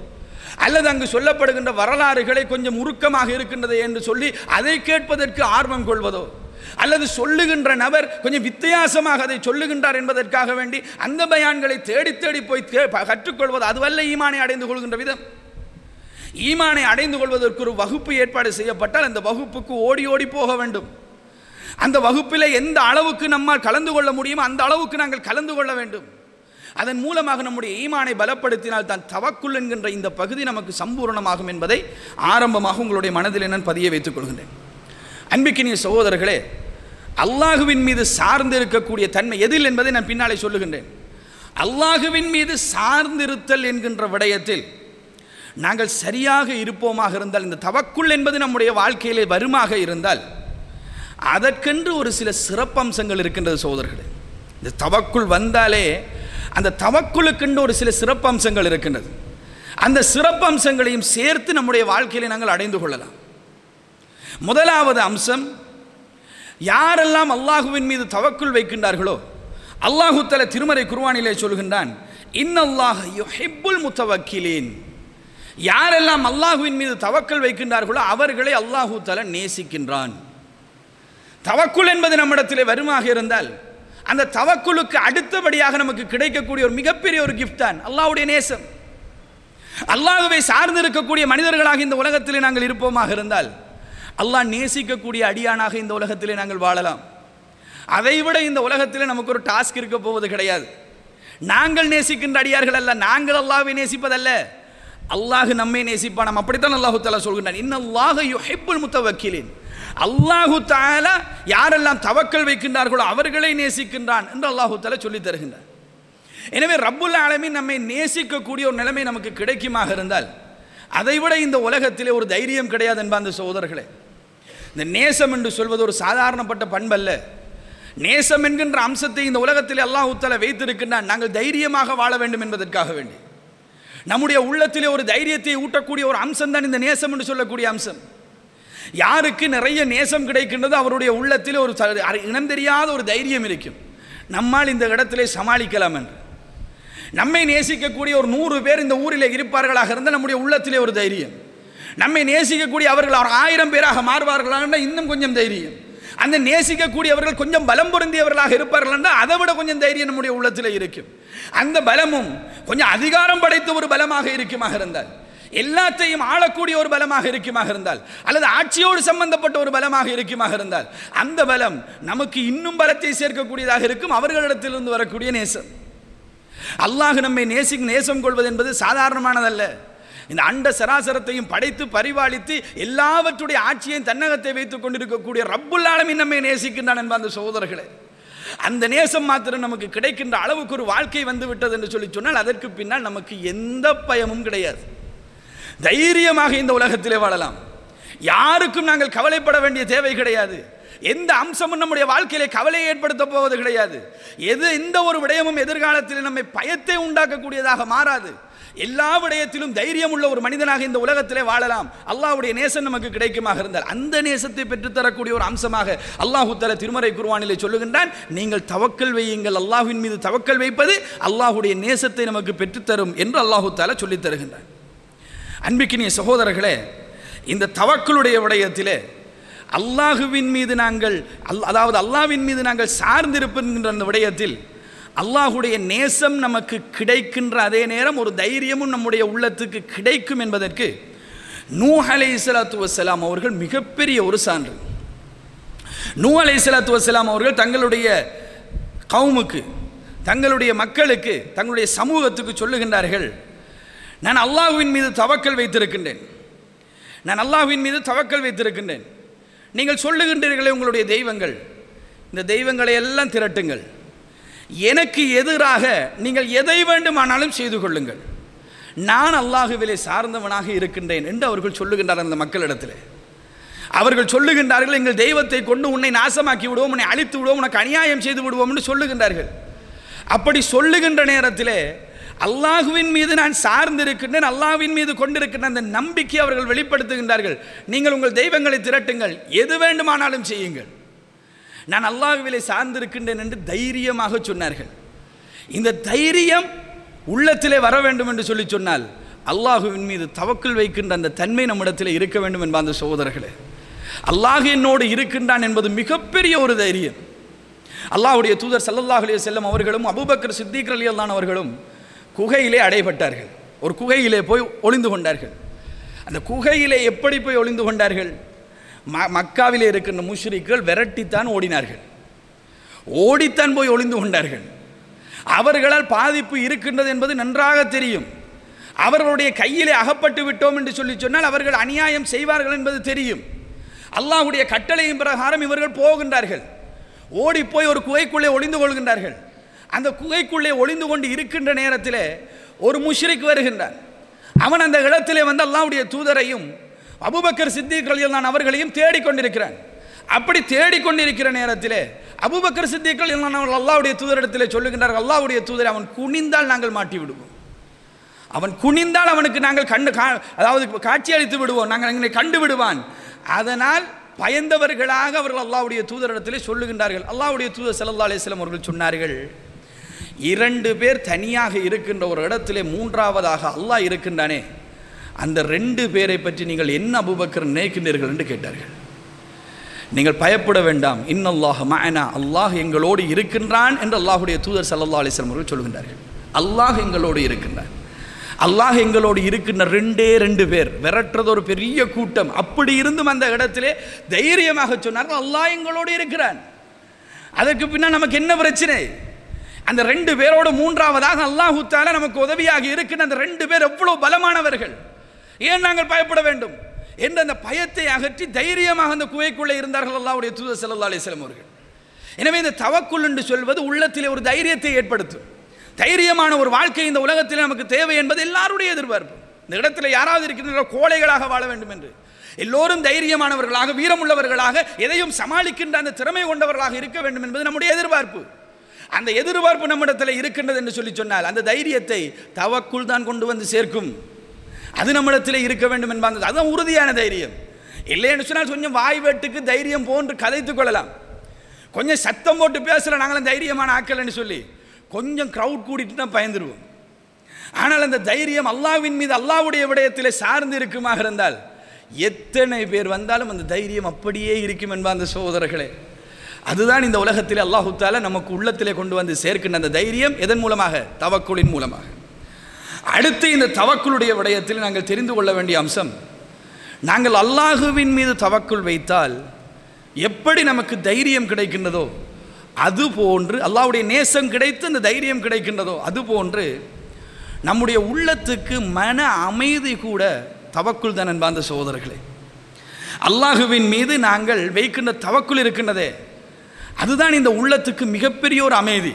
அல்லது அங்கு சொல்லப்படுகின்ற வரலாறுகளை கொஞ்சம் உருக்கமாக இருக்கின்றது என்று சொல்லி அதை கேட்பதற்கு ஆர்வம் கொள்வதோ, அல்லது சொல்லுகின்ற நபர் கொஞ்சம் வித்தியாசமாக அதை சொல்லுகின்றார் என்பதற்காக வேண்டி அந்த பயான்களை தேடி தேடி போய் கற்றுக்கொள்வது, அதுவல்ல ஈமானை அடைந்து கொள்கின்ற விதம். ஈமானை அடைந்து கொள்வதற்கு ஒரு வகுப்பு ஏற்பாடு செய்யப்பட்டால் அந்த வகுப்புக்கு ஓடி ஓடி போக வேண்டும். அந்த வகுப்பில் எந்த அளவுக்கு நம்மால் கலந்து கொள்ள முடியுமோ அந்த அளவுக்கு நாங்கள் கலந்து கொள்ள வேண்டும். அதன் மூலமாக நம்முடைய ஈமானை பலப்படுத்தினால் தான் தவக்குல் என்கின்ற இந்த பகுதி நமக்கு சம்பூர்ணமாகும் என்பதை ஆரம்பமாக உங்களுடைய மனதில் நான் பதிய வைத்துக் கொள்கின்றேன். அன்பிக்கினிய சகோதரர்களே, அல்லாஹுவின் மீது சார்ந்திருக்கக்கூடிய தன்மை எதில் என்பதை நான் பின்னாலே சொல்லுகின்றேன். அல்லாஹுவின் மீது சார்ந்திருத்தல் என்கின்ற விடயத்தில் நாங்கள் சரியாக இருப்போமாக இருந்தால், இந்த தவக்குல் என்பது நம்முடைய வாழ்க்கையிலே வருமாக இருந்தால், அதற்கென்று ஒரு சில சிறப்பம்சங்கள் இருக்கின்றது சகோதரர்களே. இந்த தவக்குல் வந்தாலே அந்த தவக்குலுக்கென்று ஒரு சில சிறப்பம்சங்கள் இருக்கின்றது. அந்த சிறப்பம்சங்களையும் சேர்த்து நம்முடைய வாழ்க்கையிலே நாங்கள் அடைந்து கொள்ளலாம். முதலாவது அம்சம், யாரெல்லாம் அல்லாஹுவின் மீது தவக்குல் வைக்கின்றார்களோ, அல்லாஹு தஆலா திருமறை குர்ஆனிலே சொல்கின்றான், இன்னல்லாஹ யுஹிப்புல் முத்தவக்கிலீன். யாரெல்லாம் அல்லாஹுவின் மீது தவக்கல் வைக்கின்றார்களோ அவர்களை அல்லாஹு தஆலா நேசிக்கின்றான். தவக்குல் என்பது நம்மிடத்திலே வருமாக இருந்தால், அந்த தவக்குலுக்கு அடுத்தபடியாக நமக்கு கிடைக்கக்கூடிய ஒரு மிகப்பெரிய ஒரு கிஃப்ட் தான் அல்லாஹ்வுடைய நேசம். அல்லாஹ்வை சார்ந்து இருக்கக்கூடிய மனிதர்களாக இந்த உலகத்திலே நாங்கள் இருப்போமாக இருந்தால், அல்லாஹ் நேசிக்கக்கூடிய அடியானாக இந்த உலகத்திலே நாங்கள் வாழலாம். அதைவிட இந்த உலகத்திலே நமக்கு ஒரு டாஸ்க் இருக்க போவது கிடையாது. நாங்கள் நேசிக்கின்ற அடியார்கள் அல்ல, நாங்கள் அல்லாஹ்வை நேசிப்பதல்ல, அல்லாஹ் நம்மை நேசிப்பான். நம்ம அப்படித்தான் அல்லாஹு தஆலா சொல்கின்றான், இன்னல்லாஹ யுஹிப்புல் முத்தவக்கிலீன். அல்லாஹு தஆலா யாரெல்லாம் தவக்கல் வைக்கின்றார்களோ அவர்களை நேசிக்கின்றான் என்று அல்லாஹு தஆலா சொல்லி தருகின்றான். எனவே ரப்புல் ஆலமீன் நம்மை நேசிக்கக்கூடிய ஒரு நிலைமை நமக்கு கிடைக்குமாக இருந்தால், அதைவிட இந்த உலகத்திலே ஒரு தைரியம் கிடையாது என்பார்ந்த சகோதரர்களே. இந்த நேசம் என்று சொல்வது ஒரு சாதாரணப்பட்ட பண்பல்ல. நேசம் என்கின்ற அம்சத்தை இந்த உலகத்திலே அல்லாஹ் தஆலா வைத்திருக்கின்றான் நாங்கள் தைரியமாக வாழ வேண்டும் என்பதற்காக வேண்டி. நம்முடைய உள்ளத்திலே ஒரு தைரியத்தை ஊட்டக்கூடிய ஒரு அம்சம் தான் இந்த நேசம் என்று சொல்லக்கூடிய அம்சம். யாருக்கு நிறைய நேசம் கிடைக்கின்றதோ அவருடைய உள்ளத்திலே ஒரு இனம் தெரியாத ஒரு தைரியம் இருக்கும், நம்மால் இந்த இடத்திலே சமாளிக்கலாம் என்று. நம்மை நேசிக்கக்கூடிய ஒரு 100 பேர் இந்த ஊரில் இருப்பார்களாக இருந்தால் நம்முடைய உள்ளத்திலே ஒரு தைரியம். நம்மை நேசிக்கக்கூடிய அவர்கள் 1000 பேராக மாறுவார்களாக இன்னும் கொஞ்சம் தைரியம். அந்த நேசிக்கக்கூடியவர்கள் கொஞ்சம் பலம் பொருந்தியவர்களாக இருப்பார்கள் என்றால் அதை விட கொஞ்சம் தைரியம் நம்முடைய உள்ளத்தில் இருக்கும். அந்த பலமும் கொஞ்சம் அதிகாரம் படைத்த ஒரு பலமாக இருக்குமாக இருந்தால், எல்லாத்தையும் ஆளக்கூடிய ஒரு பலமாக இருக்குமாக இருந்தால், அல்லது ஆட்சியோடு சம்பந்தப்பட்ட ஒரு பலமாக இருக்குமாக இருந்தால், அந்த பலம் நமக்கு இன்னும் பலத்தை சேர்க்கக்கூடியதாக இருக்கும். அவர்களிடத்திலிருந்து வரக்கூடிய நேசம், அல்லாஹ் நம்மை நேசம் கொள்வது என்பது சாதாரணமானதல்ல. இந்த அண்ட சராசரத்தையும் படைத்து பரிபாலித்து எல்லாவற்றுடைய ஆட்சியையும் தன்னகத்தை வைத்துக் கொண்டிருக்கக்கூடிய ரப்புல் ஆலமீன் நம்மை நேசிக்கின்றான் என்பார்ந்த சகோதரர்களே. அந்த நேசம் மாத்திரம் நமக்கு கிடைக்கின்ற அளவுக்கு ஒரு வாழ்க்கை வந்து விட்டது என்று சொல்லி சொன்னால் அதற்கு பின்னால் நமக்கு எந்த பயமும் கிடையாது. தைரியமாக இந்த உலகத்திலே வாழலாம். யாருக்கும் நாங்கள் கவலைப்பட வேண்டிய தேவை கிடையாது. எந்த அம்சமும் நம்முடைய வாழ்க்கையிலே கவலையை ஏற்படுத்த போவது கிடையாது. எந்த ஒரு விடயமும் எதிர்காலத்தில் நம்மை பயத்தை உண்டாக்கக்கூடியதாக மாறாது. எல்லா விடயத்திலும் தைரியம் உள்ள ஒரு மனிதனாக இந்த உலகத்திலே வாழலாம். அல்லாஹ்வுடைய நேசம் நமக்கு கிடைக்குமாக இருந்தால் அந்த நேசத்தை பெற்றுத்தரக்கூடிய ஒரு அம்சமாக அல்லாஹ் தஆலா திருமறை குர்ஆனிலே சொல்லுகின்றான், நீங்கள் தவக்கல் வையுங்கள், அல்லாஹ்வின் மீது தவக்கல் வைப்பது அல்லாஹ்வுடைய நேசத்தை நமக்கு பெற்றுத்தரும் என்று அல்லாஹ் தஆலா சொல்லித் தருகின்றான். அன்பிக்கினிய சகோதரர்களே, இந்த தவக்கலுடைய விடயத்திலே அல்லாஹ்வின் மீது நாங்கள் அல்லாஹ்வின் மீது நாங்கள் சார்ந்திருக்கின்ற அந்த விடயத்தில் அல்லாஹ்வுடைய நேசம் நமக்கு கிடைக்கின்ற அதே நேரம் ஒரு தைரியமும் நம்முடைய உள்ளத்துக்கு கிடைக்கும் என்பதற்கு நூஹ் அலைஹிஸ்ஸலாத்து வஸ்ஸலாம் அவர்கள் மிகப்பெரிய ஒரு சான்று. நூஹ் அலைஹிஸ்ஸலாத்து வஸ்ஸலாம் அவர்கள் தங்களுடைய கவுமுக்கு, தங்களுடைய மக்களுக்கு, தங்களுடைய சமூகத்துக்கு சொல்லுகின்றார்கள், நான் அல்லாஹ்வின் மீது தவக்கல் வைத்திருக்கின்றேன், நான் அல்லாஹ்வின் மீது தவக்கல் வைத்திருக்கின்றேன். நீங்கள் சொல்லுகின்றீர்களே உங்களுடைய தெய்வங்கள், இந்த தெய்வங்களை எல்லாம் திரட்டுங்கள், எனக்கு எதிராக நீங்கள் எதை வேண்டுமானாலும் செய்து கொள்ளுங்கள், நான் அல்லாஹுவிலே சார்ந்தவனாக இருக்கின்றேன் என்று அவர்கள் சொல்லுகின்றார். அந்த மக்களிடத்தில் அவர்கள் சொல்லுகின்றார்கள், எங்கள் தெய்வத்தை கொண்டு உன்னை நாசமாக்கி விடுவோம், உன்னை அழித்து விடுவோம், உனக்கு அநியாயம் செய்து விடுவோம் என்று சொல்லுகின்றார்கள். அப்படி சொல்லுகின்ற நேரத்திலே அல்லாஹுவின் மீது நான் சார்ந்திருக்கின்றேன், அல்லாஹ்வின் மீது கொண்டிருக்கின்ற அந்த நம்பிக்கை அவர்கள் வெளிப்படுத்துகின்றார்கள். நீங்கள் உங்கள் தெய்வங்களை திரட்டுங்கள், எது வேண்டுமானாலும் செய்யுங்கள், நான் அல்லாஹ்விலே சார்ந்திருக்கின்றேன் என்று தைரியமாக சொன்னார்கள். இந்த தைரியம் உள்ளத்திலே வர வேண்டும் என்று சொல்லி சொன்னால் அல்லாஹுவின் மீது தவக்கல் வைக்கின்ற அந்த தன்மை நம்மிடத்தில் இருக்க வேண்டும் என்ப அந்த சகோதரர்களே, அல்லாஹ் என்னோடு இருக்கின்றான் என்பது மிகப்பெரிய ஒரு தைரியம். அல்லாஹ்வுடைய தூதர் ஸல்லல்லாஹு அலைஹி வஸல்லம் அவர்களும் அபூபக்கர் சித்திக் ரலியல்லாஹு அன்ஹு அவர்களும் குகையிலே அடைபட்டார்கள். ஒரு குகையிலே போய் ஒளிந்து கொண்டார்கள். அந்த குகையிலே எப்படி போய் ஒளிந்து கொண்டார்கள்? மக்காவிலே இருக்கின்ற முஷ்ரிக்குகள் விரட்டித்தான் ஓடினார்கள், ஓடித்தான் போய் ஒளிந்து கொண்டார்கள். அவர்களால் பாதிப்பு இருக்கின்றது என்பது நன்றாக தெரியும். அவர்களுடைய கையிலே அகப்பட்டு விட்டோம் என்று சொல்லி சொன்னால் அவர்கள் அநியாயம் செய்வார்கள் என்பது தெரியும். அல்லாஹ்வுடைய கட்டளையின் பிரகாரம் இவர்கள் போகின்றார்கள், ஓடி போய் ஒரு குகைக்குள்ளே ஒளிந்து கொள்கின்றார்கள். அந்த குகைக்குள்ளே ஒளிந்து கொண்டு இருக்கின்ற நேரத்தில் ஒரு முஷ்ரிக் வருகின்றான். அவன் அந்த இடத்திலே வந்து அல்லாஹ்வுடைய தூதரையும் அபூபக்கர் சித்திக் ரலியல்லாஹு அவர்களையும் தேடிக்கொண்டிருக்கிறான். அப்படி தேடிக்கொண்டிருக்கிற நேரத்தில் அபூபக்கர் சித்திக் ரலியல்லாஹு அவர்கள் அல்லாஹ்வுடைய தூதரிடத்தில் சொல்லுகின்றார்கள், அல்லாஹ்வுடைய தூதரை, அவன் குனிந்தால் நாங்கள் மாட்டி விடுவோம், அவன் குனிந்தால் அவனுக்கு நாங்கள் காட்சி அளித்து விடுவோம், நாங்கள் எங்களை கண்டு விடுவான். அதனால் பயந்தவர்களாக அவர்கள் அல்லாஹ்வுடைய தூதரிடத்திலே சொல்லுகின்றார்கள். அல்லாஹ்வுடைய தூதர் ஸல்லல்லாஹு அலைஹி வஸல்லம் அவர்கள் சொன்னார்கள், 2 பேர் தனியாக இருக்கின்ற ஒரு இடத்திலே மூன்றாவதாக அல்லாஹ் இருக்கின்றானே, அந்த 2 பேரை பற்றி நீங்கள் என்ன அபூபக்கர் நினைக்கின்றீர்கள் என்று கேட்டார்கள். நீங்கள் பயப்பட வேண்டாம், இன்னல்லாஹ மஅனா, அல்லாஹ் எங்களோடு இருக்கின்றான் என்று அல்லாஹ்வுடைய தூதர் ஸல்லல்லாஹு அலைஹி வஸல்லம் அவர்கள் சொல்கின்றார்கள். அல்லாஹ் எங்களோடு இருக்கின்றான். அல்லாஹ் எங்களோடு இருக்கின்ற 2 பேர், விரட்டுறது ஒரு பெரிய கூட்டம். அப்படி இருந்தும் அந்த இடத்திலே தைரியமாக சொன்னார்கள், அல்லாஹ் எங்களோடு இருக்கிறான். அதற்கு பின்னால் நமக்கு என்ன பிரச்சனை? அந்த 2 பேரோடு மூன்றாவதாக அல்லாஹ் தஆலா நமக்கு உதவியாக இருக்கின்ற அந்த 2 பேர் எவ்வளவு பலமானவர்கள், ஏன் நாங்கள் பயப்பட வேண்டும் என்ற அந்த பயத்தை அகற்றி தைரியமாக அந்த குகைக்குள்ளே இருந்தார்கள் அல்லாஹ்வுடைய தூதர் ஸல்லல்லாஹு அலைஹி வஸல்லம் அவர்கள். எனவே இந்த தவக்குல் என்று சொல்வது உள்ளத்திலே ஒரு தைரியத்தை ஏற்படுத்தும். தைரியமான ஒரு வாழ்க்கை இந்த உலகத்தில் நமக்கு தேவை என்பது எல்லாருடைய எதிர்பார்ப்பு. இந்த இடத்துல யாராவது இருக்கின்ற கோழைகளாக வாழ வேண்டும் என்று, எல்லோரும் தைரியமானவர்களாக, வீரமுள்ளவர்களாக, எதையும் சமாளிக்கின்ற அந்த திறமை கொண்டவர்களாக இருக்க வேண்டும் என்பது நம்முடைய எதிர்பார்ப்பு. அந்த எதிர்பார்ப்பு நம்மிடத்தில் இருக்கின்றது என்று சொல்லி சொன்னால் அந்த தைரியத்தை தவக்குல் தான் கொண்டு வந்து சேர்க்கும். அது நம்மிடத்தில் இருக்க வேண்டும் என்பது அதுதான் உறுதியான தைரியம். இல்லைன்னு சொன்னால் கொஞ்சம் வாய் வெட்டுக்கு தைரியம் போன்று கதைத்துக் கொள்ளலாம், கொஞ்சம் சத்தம் போட்டு பேசலாம், நாங்களும் தைரியமான ஆக்கலன்னு சொல்லி கொஞ்சம் க்ரௌட் கூட்டிட்டு தான் பயந்துருவோம். ஆனால் அந்த தைரியம் அல்லாஹ்வின் மீது, அல்லாஹ்வுடைய விடயத்திலே சார்ந்து இருக்குமாக இருந்தால் எத்தனை பேர் வந்தாலும் அந்த தைரியம் அப்படியே இருக்கும் என்ப அந்த சகோதரர்களே. அதுதான் இந்த உலகத்திலே அல்லாஹ் தஆலா நமக்கு உள்ளத்திலே கொண்டு வந்து சேர்க்கின்ற அந்த தைரியம். எதன் மூலமாக? தவக்குலின் மூலமாக. அடுத்து இந்த தவக்குலுடைய விடயத்தில் நாங்கள் தெரிந்து கொள்ள வேண்டிய அம்சம், நாங்கள் அல்லாஹுவின் மீது தவக்குல் வைத்தால் எப்படி நமக்கு தைரியம் கிடைக்கின்றதோ அதுபோன்று, அல்லாஹ்வுடைய நேசம் கிடைத்து அந்த தைரியம் கிடைக்கின்றதோ அதுபோன்று நம்முடைய உள்ளத்துக்கு மன அமைதி கூட தவக்குல் தான் என்ப அந்த சகோதரர்களே. அல்லாஹுவின் மீது நாங்கள் வைக்கின்ற தவக்குல் இருக்கின்றதே, அதுதான் இந்த உள்ளத்துக்கு மிகப்பெரிய ஒரு அமைதி.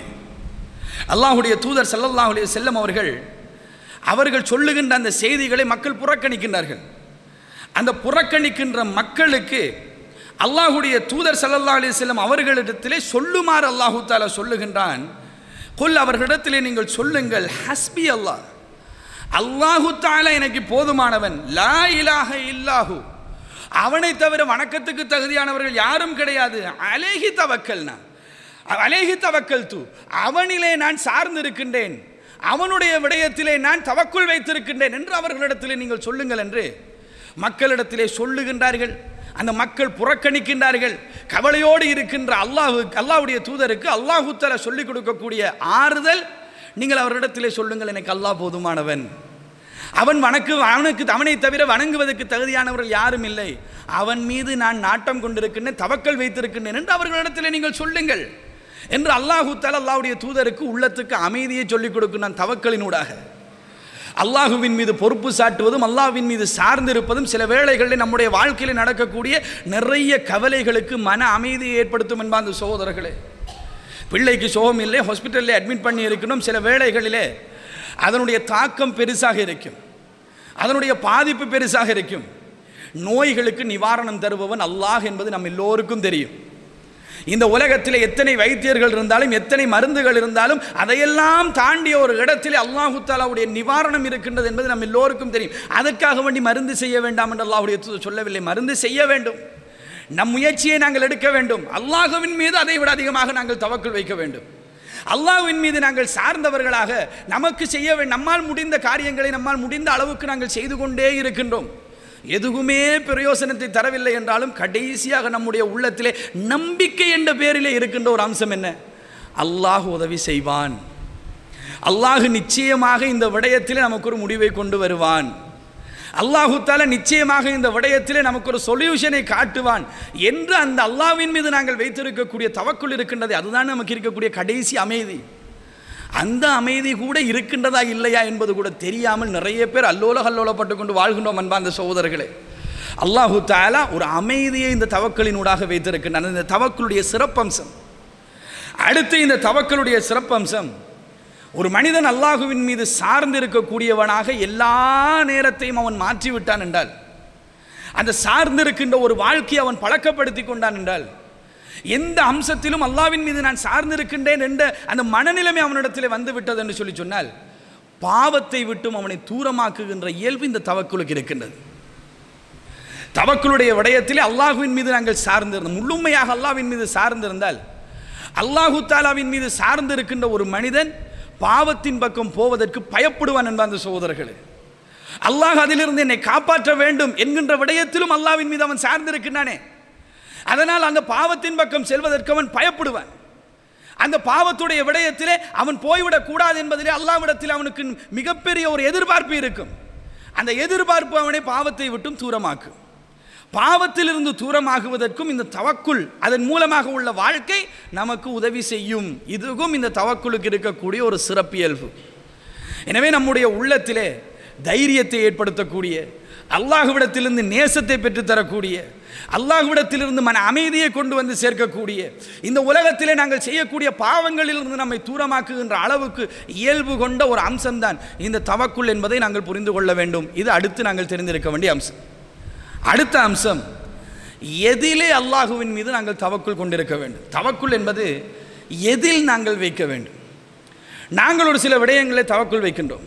அல்லாஹ்வுடைய தூதர் ஸல்லல்லாஹு அலைஹி வஸல்லம் அவர்கள் சொல்லுகின்ற அந்த செய்திகளை மக்கள் புறக்கணிக்கின்றார்கள். அந்த புறக்கணிக்கின்ற மக்களுக்கு அல்லாஹுடைய தூதர் ஸல்லல்லாஹு அலைஹி வஸல்லம் அவர்களிடத்திலே சொல்லுமாறு அல்லாஹு தஆலா சொல்லுகின்றான். குல், அவர்களிடத்திலே நீங்கள் சொல்லுங்கள், ஹஸ்பி அல்லாஹ், அல்லாஹு தஆலா எனக்கு போதுமானவன், லா இலாஹ இல்லாஹு, அவனை தவிர வணக்கத்துக்கு தகுதியானவர்கள் யாரும் கிடையாது, அலைஹி தவக்கல்னா, அலைஹி தவக்கல்து, அவனிலே நான் சார்ந்திருக்கின்றேன், அவனுடைய விடயத்திலே நான் தவக்குள் வைத்திருக்கின்றேன் என்று அவர்களிடத்திலே நீங்கள் சொல்லுங்கள் என்று மக்களிடத்திலே சொல்லுகின்றார்கள். அந்த மக்கள் புறக்கணிக்கின்றார்கள். கவலையோடு இருக்கின்ற அல்லாஹ்வுடைய தூதருக்கு அல்லாஹு தஆலா சொல்லிக் கொடுக்கக்கூடிய ஆறுதல், நீங்கள் அவரிடத்திலே சொல்லுங்கள், எனக்கு அல்லாஹ் போதுமானவன், அவனை தவிர வணங்குவதற்கு தகுதியானவர்கள் யாரும் இல்லை, அவன் மீது நான் நாட்டம் கொண்டிருக்கின்றேன், தவக்கல் வைத்திருக்கின்றேன் என்று அவர்களிடத்திலே நீங்கள் சொல்லுங்கள் என்று அல்லாஹு தஆலா அல்லாஹ்வுடைய தூதருக்கு உள்ளத்துக்கு அமைதியை சொல்லிக் கொடுக்கிறான். தவக்கலினூடாக அல்லாஹுவின் மீது பொறுப்பு சாட்டுவதும் அல்லாஹ்வின் மீது சார்ந்திருப்பதும் சில வேளைகளில் நம்முடைய வாழ்க்கையில் நடக்கக்கூடிய நிறைய கவலைகளுக்கு மன அமைதியை ஏற்படுத்தும் என்பார்ந்த சகோதரர்களே. பிள்ளைக்கு சோகம் இல்லை, ஹாஸ்பிட்டலில் அட்மிட் பண்ணி இருக்கணும், சில வேளைகளிலே அதனுடைய தாக்கம் பெருசாக இருக்கும், அதனுடைய பாதிப்பு பெருசாக இருக்கும். நோய்களுக்கு நிவாரணம் தருபவன் அல்லாஹ் என்பது நம்ம எல்லோருக்கும் தெரியும். இந்த உலகத்தில் எத்தனை வைத்தியர்கள் இருந்தாலும், எத்தனை மருந்துகள் இருந்தாலும், அதையெல்லாம் தாண்டிய ஒரு இடத்திலே அல்லாஹு தஆலாவுடைய நிவாரணம் இருக்கின்றது என்பது நம்ம எல்லோருக்கும் தெரியும். அதற்காக வேண்டி மருந்து செய்ய வேண்டாம் என்று அல்லாஹ்வுடைய தூதர் சொல்லவில்லை. மருந்து செய்ய வேண்டும், நம் முயற்சியை நாங்கள் எடுக்க வேண்டும், அல்லாஹ்வின் மீது அதை விட அதிகமாக நாங்கள் தவக்குள் வைக்க வேண்டும், அல்லாஹ்வின் மீது நாங்கள் சார்ந்தவர்களாக நமக்கு நம்மால் முடிந்த காரியங்களை நம்மால் முடிந்த அளவுக்கு நாங்கள் செய்து கொண்டே இருக்கின்றோம். எதுவுமே பிரயோசனத்தை தரவில்லை என்றாலும் கடைசியாக நம்முடைய உள்ளத்திலே நம்பிக்கை என்ற பேரிலே இருக்கின்ற ஒரு அம்சம் என்ன? அல்லாஹ் உதவி செய்வான், அல்லாஹ் நிச்சயமாக இந்த விடயத்திலே நமக்கு ஒரு முடிவை கொண்டு வருவான், அல்லாஹு தஆலா நிச்சயமாக இந்த விடயத்திலே நமக்கு ஒரு சொல்யூஷனை காட்டுவான் என்று அந்த அல்லாஹ்வின் மீது நாங்கள் வைத்திருக்கக்கூடிய தவக்குள் இருக்கின்றது. அதுதான் நமக்கு இருக்கக்கூடிய கடைசி அமைதி. அந்த அமைதி கூட இருக்கின்றதா இல்லையா என்பது கூட தெரியாமல் நிறைய பேர் அல்லோலப்பட்டு கொண்டு வாழ்கின்றோம் அன்பார்ந்த சகோதரர்களே. அல்லாஹு தஆலா ஒரு அமைதியை இந்த தவக்களினூடாக வைத்திருக்கின்றான். இந்த தவக்களுடைய சிறப்பம்சம். அடுத்து இந்த தவக்களுடைய சிறப்பம்சம், ஒரு மனிதன் அல்லாஹுவின் மீது சார்ந்திருக்கக்கூடியவனாக எல்லா நேரத்தையும் அவன் மாற்றிவிட்டான் என்றால், அந்த சார்ந்திருக்கின்ற ஒரு வாழ்க்கையை அவன் பழக்கப்படுத்தி கொண்டான் என்றால், எந்த அம்சத்திலும் அல்லாஹ்வின் மீது நான் சார்ந்திருக்கின்றேன் என்ற அந்த மனநிலைமை அவனிடத்தில் வந்து விட்டது என்று சொன்னால், பாவத்தை விட்டும் அவனை தூரமாக்குகின்ற இயல்பு இந்த தவக்குலுக்கு இருக்கின்றது. தவக்குலுடைய விடயத்திலே அல்லாஹ்வின் மீது நாங்கள் சார்ந்திருந்தோம், முழுமையாக அல்லாஹ்வின் மீது சார்ந்திருந்தால், அல்லாஹு தஆலாவின் மீது சார்ந்திருக்கின்ற ஒரு மனிதன் பாவத்தின் பக்கம் போவதற்கு பயப்படுவான் என்பார்ந்த சகோதரர்களே. அல்லாஹ் அதிலிருந்து என்னை காப்பாற்ற வேண்டும் என்கின்ற விடயத்திலும் அல்லாஹ்வின் மீது அவன் சார்ந்திருக்கின்றானே, அதனால் அந்த பாவத்தின் பக்கம் செல்வதற்கு அவன் பயப்படுவான். அந்த பாவத்துடைய விடயத்திலே அவன் போய்விடக் கூடாது என்பதிலே அல்லாஹ்விடத்தில் அவனுக்கு மிகப்பெரிய ஒரு எதிர்பார்ப்பு இருக்கும். அந்த எதிர்பார்ப்பு அவனை பாவத்தை விட்டும் தூரமாக்கும். பாவத்திலிருந்து தூரமாகுவதற்கும் இந்த தவக்குல், அதன் மூலமாக உள்ள வாழ்க்கை நமக்கு உதவி செய்யும். இதுவும் இந்த தவக்குலுக்கு இருக்கக்கூடிய ஒரு சிறப்பியல்பு. எனவே நம்முடைய உள்ளத்திலே தைரியத்தை ஏற்படுத்தக்கூடிய, அல்லாஹ்விடத்திலிருந்து நேசத்தை பெற்றுத்தரக்கூடிய, அல்லாஹ்விடத்திலிருந்து மன அமைதியை கொண்டு வந்து சேர்க்கக்கூடிய, இந்த உலகத்திலே நாங்கள் செய்யக்கூடிய பாவங்களிலிருந்து நம்மை தூரமாக்குகின்ற அளவுக்கு இயல்பு கொண்ட ஒரு அம்சம்தான் இந்த தவக்குல் என்பதை நாங்கள் புரிந்து கொள்ள வேண்டும். இது அடுத்து நாங்கள் தெரிந்திருக்க வேண்டிய அம்சம். அடுத்த அம்சம், எதிலே அல்லாஹுவின் மீது நாங்கள் தவக்குல் கொண்டிருக்க வேண்டும். தவக்குல் என்பது எதில் நாங்கள் வைக்க வேண்டும். நாங்கள் ஒரு சில விடயங்களை தவக்குல் வைக்கின்றோம்.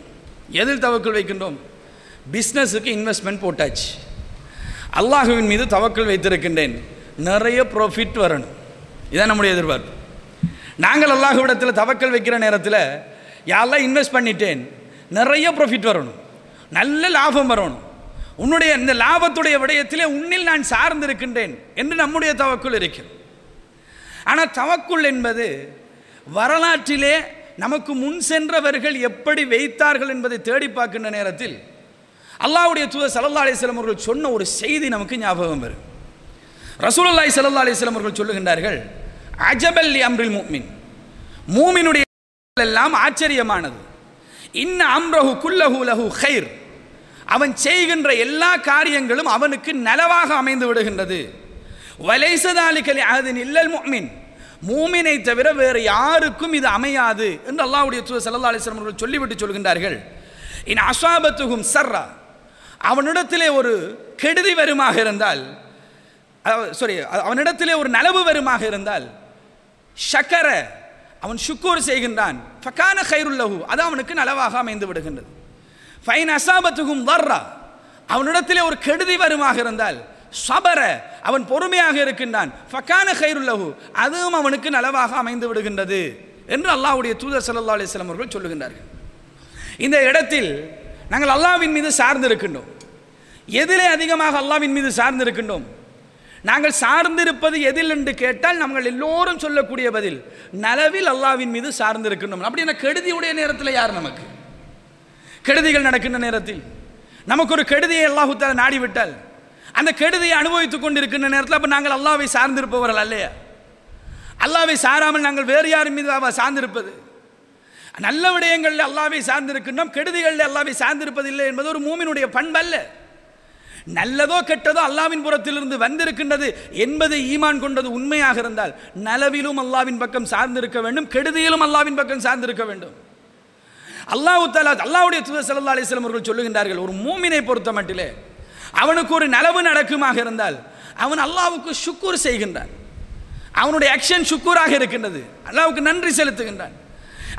எதில் தவக்குல் வைக்கின்றோம்? பிஸ்னஸுக்கு இன்வெஸ்ட்மெண்ட் போட்டாச்சு, அல்லாஹுவின் மீது தவக்குல் வைத்திருக்கின்றேன், நிறைய ப்ராஃபிட் வரணும், இதான் நம்முடைய எதிர்பார்ப்பு. நாங்கள் அல்லாஹ்விடத்தில் தவக்கல் வைக்கிற நேரத்தில், யா அல்லாஹ் இன்வெஸ்ட் பண்ணிட்டேன், நிறைய ப்ராஃபிட் வரணும், நல்ல லாபம் வரணும், உன்னுடைய இந்த லாபத்துடைய விடயத்திலே உன்னில் நான் சார்ந்திருக்கின்றேன் என்று நம்முடைய தவக்குல் இருக்கிறது. ஆனால் தவக்குல் என்பது வரலாற்றிலே நமக்கு முன் சென்றவர்கள் எப்படி வைத்தார்கள் என்பதை தேடி பார்க்கின்ற நேரத்தில் அல்லாஹ்வுடைய தூதர் ஸல்லல்லாஹு அலைஹி வஸல்லம் அவர்கள் சொன்ன ஒரு செய்தி நமக்கு ஞாபகம் வரும். ரசூலுல்லாஹி ஸல்லல்லாஹு அலைஹி வஸல்லம் அவர்கள் சொல்லுகின்றார்கள், அஜபல் லி அம்ரில் முஃமின், மூமினுடைய எல்லாம் ஆச்சரியமானது, இன்ன அம்ரஹு குல்லஹு லஹு கைர், அவன் செய்கின்ற எல்லா காரியங்களும் அவனுக்கு நலவாக அமைந்து விடுகின்றது. வலைஸ ஸாலிக லிஅஹதின் இல்லல் முஃமின், மூமினை தவிர வேறு யாருக்கும் இது அமையாது என்று அல்லாஹ்வுடைய தூதர் ஸல்லல்லாஹு அலைஹி வஸல்லம் அவர்கள் சொல்லிவிட்டு சொல்கின்றார்கள், இன் அஸாபத்துஹும் ஸர்ரா, அவனிடத்திலே ஒரு கெடுதி வருமாக இருந்தால், அவனிடத்திலே ஒரு நலவு வருமாக இருந்தால் ஷக்கர, அவன் ஷுக்கூர் செய்கின்றான், ஃபகான கைருல்லஹு, அது அவனுக்கு நலவாக அமைந்து விடுகின்றது. ஃபைன் அசாபத்துகும் வர்றா, அவனிடத்திலே ஒரு கெடுதி வருமாக இருந்தால் சபர, அவன் பொறுமையாக இருக்கின்றான், ஃபகான கைருல்லஹு, அதுவும் அவனுக்கு நலவாக அமைந்து விடுகின்றது என்று அல்லாஹ்வுடைய தூதர் ஸல்லல்லாஹு அலைஹி வஸல்லம் அவர்கள் சொல்லுகின்றார்கள். இந்த இடத்தில் நாங்கள் அல்லாஹ்வின் மீது சார்ந்திருக்கின்றோம். எதிலே அதிகமாக அல்லாஹ்வின் மீது சார்ந்திருக்கின்றோம்? நாங்கள் சார்ந்திருப்பது எதில் என்று கேட்டால் நாங்கள் எல்லோரும் சொல்லக்கூடிய பதில் நலவில் அல்லாஹ்வின் மீது சார்ந்திருக்கின்றோம். அப்படின்னா கெடுதியுடைய நேரத்தில் யார் நமக்கு? கெடுதிகள் நடக்கின்ற நேரத்தில் நமக்கு ஒரு கெடுதியை அல்லாஹ் தஆலா நாடிவிட்டால் அந்த கெடுதியை அனுபவித்துக் கொண்டிருக்கின்ற நேரத்தில் அப்போ நாங்கள் அல்லாஹ்வை சார்ந்திருப்பவர்கள் அல்லையா? அல்லாஹ்வை சாராமல் நாங்கள் வேறு யாரின் மீது சார்ந்திருப்பது? நல்ல விடயங்களில் அல்லாஹ்வை சார்ந்திருக்கின்றோம், கெடுதிகளில் அல்லாஹ்வை சார்ந்திருப்பதில்லை என்பது ஒரு மூமினுடைய பண்பல்ல. நல்லதோ கெட்டதோ அல்லாஹ்வின் புறத்திலிருந்து வந்திருக்கின்றது என்பதை ஈமான் கொண்டது உண்மையாக இருந்தால் நலவிலும் அல்லாஹ்வின் பக்கம் சார்ந்திருக்க வேண்டும், கெடுதியிலும் அல்லாஹ்வின் பக்கம் சார்ந்திருக்க வேண்டும். அல்லாஹ் தஆலா அல்லாஹ்வுடைய தூதர் ஸல்லல்லாஹு அலைஹி வஸல்லம் அவர்கள் சொல்லுகின்றார்கள், ஒரு மூமினை பொறுத்த மட்டிலே அவனுக்கு ஒரு நலவு நடக்குமாக இருந்தால் அவன் அல்லாஹ்வுக்கு ஷுக்கூர் செய்கின்றான், அவனுடைய ஆக்ஷன் ஷுக்கூராக இருக்கின்றது, அல்லாஹ்வுக்கு நன்றி செலுத்துகின்றான்,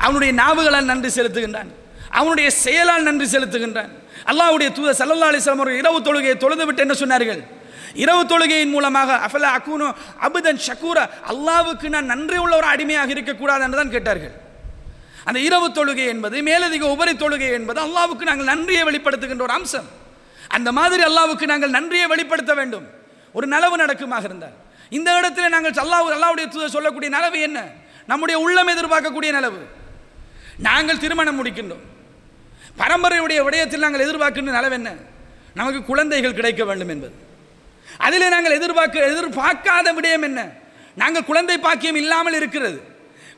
அவனுடைய நாவுகளால் நன்றி செலுத்துகின்றான், அவனுடைய செயலால் நன்றி செலுத்துகின்றான். அல்லாஹ்வுடைய தூதர் ஸல்லல்லாஹு அலைஹி வஸல்லம் அவர்கள் இரவு தொழுகையை தொழுதுவிட்டு என்ன சொன்னார்கள்? இரவு தொழுகையின் மூலமாக அஃபலா அகூனு அபுதன் ஷக்கூரா, அல்லாஹ்வுக்கு நான் நன்றி உள்ள ஒரு அடிமையாக இருக்கக்கூடாது என்று தான் கேட்டார்கள். அந்த இரவு தொழுகை என்பது, மேலதிக உபரி தொழுகை என்பது அல்லாஹ்வுக்கு நாங்கள் நன்றியை வெளிப்படுத்துகின்ற ஒரு அம்சம். அந்த மாதிரி அல்லாஹ்வுக்கு நாங்கள் நன்றியை வெளிப்படுத்த வேண்டும். ஒரு நலவு நடக்குமாக இருந்தால் இந்த இடத்துல நாங்கள் அல்லாஹ்வுடைய தூதர் சொல்லக்கூடிய நலவு என்ன? நம்முடைய உள்ளம் எதிர்பார்க்கக்கூடிய நலவு. நாங்கள் திருமணம் முடிக்கின்றோம், பரம்பரையுடைய விடயத்தில் நாங்கள் எதிர்பார்க்கின்ற நலவு என்ன? நமக்கு குழந்தைகள் கிடைக்க வேண்டும் என்பது. அதில் நாங்கள் எதிர்பார்க்காத விடயம் என்ன? நாங்கள் குழந்தை பாக்கியம் இல்லாமல் இருக்கிறது.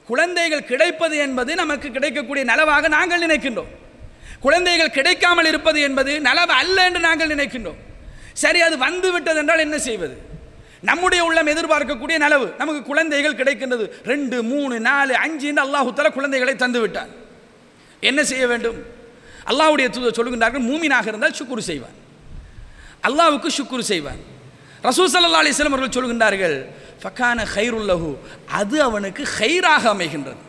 குழந்தைகள் கிடைப்பது என்பது நமக்கு கிடைக்கக்கூடிய நலவாக நாங்கள் நினைக்கின்றோம். குழந்தைகள் கிடைக்காமல் இருப்பது என்பது நலவு அல்ல என்று நாங்கள் நினைக்கின்றோம். சரி, அது வந்து விட்டது என்றால் என்ன செய்வது? நம்முடைய உள்ளம் எதிர்பார்க்கக்கூடிய நலவு, நமக்கு குழந்தைகள் கிடைக்கின்றது, 2, 3, 4, 5 என்று அல்லாஹ் தஆலா குழந்தைகளை தந்து விட்டான். என்ன செய்ய வேண்டும்? அல்லாஹ்வுடைய தூதர் சொல்லுகின்றார்கள், மூமினாக இருந்தால் ஷுக்ர் செய்வான், அல்லாஹ்வுக்கு ஷுக்ர் செய்வான். ரசூல் ஸல்லல்லாஹு அலைஹி வஸல்லம் அவர்கள் சொல்லுகின்றார்கள், ஃபகான கைருல்லஹு, அது அவனுக்கு கைராக அமைகின்றது.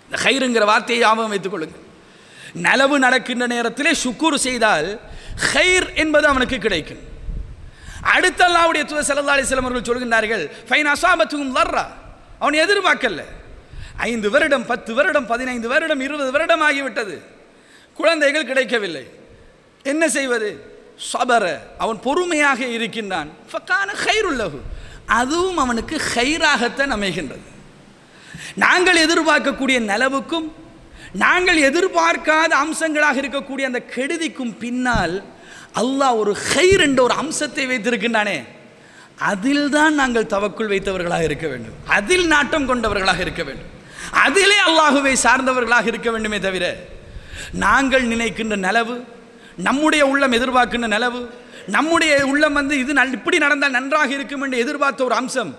இந்த கைருங்கிற வார்த்தையை ஞாபகம் வைத்துக் கொள்ளுங்கள். நலவு நடக்கின்ற நேரத்திலே ஷுக்ர் செய்தால் கைர் என்பது அவனுக்கு கிடைக்கும். அடுத்த அல்லாஹ்வுடைய தூதர் ஸல்லல்லாஹு அலைஹி வஸல்லம் அவர்கள் சொல்கின்றார்கள், ஃபைன் அஸாபத்துஹும் லர்ரா, அவன் எதிர்பார்க்கல, 5 வருடம் 10 வருடம் 15 வருடம் 20 வருடம் ஆகிவிட்டது, குழந்தைகள் கிடைக்கவில்லை, என்ன செய்வது? சபர, அவன் பொறுமையாக இருக்கின்றான், ஃபகான கைருல்லஹு, அதுவும் அவனுக்கு கைராகத்தான் அமைகின்றது. நாங்கள் எதிர்பார்க்கக்கூடிய நலவுக்கும் நாங்கள் எதிர்பார்க்காத அம்சங்களாக இருக்கக்கூடிய அந்த கெடுதிக்கும் பின்னால் அல்லாஹ் ஒரு கைர் என்ற ஒரு அம்சத்தை வைத்திருக்கின்றானே, அதில் தான் நாங்கள் தவக்குள் வைத்தவர்களாக இருக்க வேண்டும், அதில் நாட்டம் கொண்டவர்களாக இருக்க வேண்டும், அதிலே அல்லாஹுவை சார்ந்தவர்களாக இருக்க வேண்டுமே தவிர நாங்கள் நினைக்கின்ற நலவு, நம்முடைய உள்ளம் எதிர்பார்க்கின்ற நலவு, நம்முடைய உள்ளம் இது இப்படி நடந்தால் நன்றாக இருக்கும் என்று எதிர்பார்த்த ஒரு அம்சம்,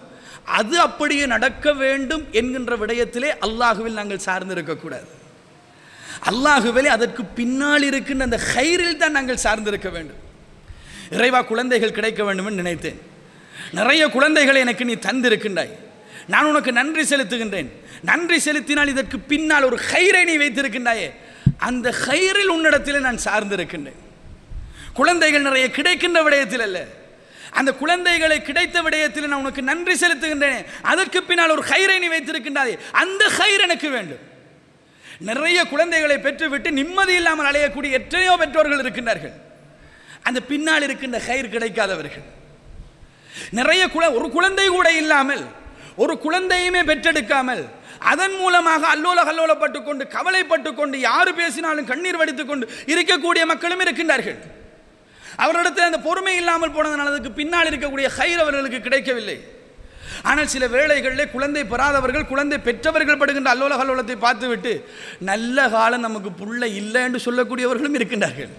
அது அப்படியே நடக்க வேண்டும் என்கின்ற விடயத்திலே அல்லாஹுவில் நாங்கள் சார்ந்திருக்கக்கூடாது. அல்லாஹுவிலே அதற்கு பின்னால் இருக்கின்ற அந்த கைரில் தான் நாங்கள் சார்ந்திருக்க வேண்டும். இறைவா, குழந்தைகள் கிடைக்க வேண்டும் என்று நினைத்தேன், நிறைய குழந்தைகளை எனக்கு நீ தந்திருக்கின்றாய், நான் உனக்கு நன்றி செலுத்துகின்றேன், நன்றி செலுத்தினால் இதற்கு பின்னால் ஒரு கைரை நீ வைத்திருக்கின்றாயே, அந்த கைரில் உன்னிடத்திலே நான் சார்ந்திருக்கின்றேன். குழந்தைகள் நிறைய கிடைக்கின்ற விடயத்தில் அல்ல, அந்த குழந்தைகளை கிடைத்த விடயத்தில் நான் உனக்கு நன்றி செலுத்துகின்றேன், அதற்கு பின்னால் ஒரு கைரை நீ வைத்திருக்கின்றாயே, அந்த கைர் எனக்கு வேண்டும். நிறைய குழந்தைகளை பெற்றுவிட்டு நிம்மதி இல்லாமல் அலையக்கூடிய எத்தனையோ பெற்றோர்கள் இருக்கின்றார்கள், அந்த பின்னால் இருக்கின்ற கைர் கிடைக்காதவர்கள். நிறைய ஒரு குழந்தை கூட இல்லாமல், ஒரு குழந்தையுமே பெற்றெடுக்காமல், அதன் மூலமாக அல்லோலப்பட்டு கொண்டு கவலைப்பட்டு கொண்டு யாரு பேசினாலும் கண்ணீர் வடித்துக் கொண்டு இருக்கக்கூடிய மக்களும் இருக்கின்றார்கள். அவர்களிடத்தில் அந்த பொறுமை இல்லாமல் போனதனால் அதுக்கு பின்னால் இருக்கக்கூடிய கைர் அவர்களுக்கு கிடைக்கவில்லை. ஆனால் சில வேளைகளில் குழந்தை பெறாதவர்கள் குழந்தை பெற்றவர்கள் படுகின்ற அல்லோலத்தை பார்த்துவிட்டு நல்ல காலம் நமக்கு புள்ள இல்லை என்று சொல்லக்கூடியவர்களும் இருக்கின்றார்கள்.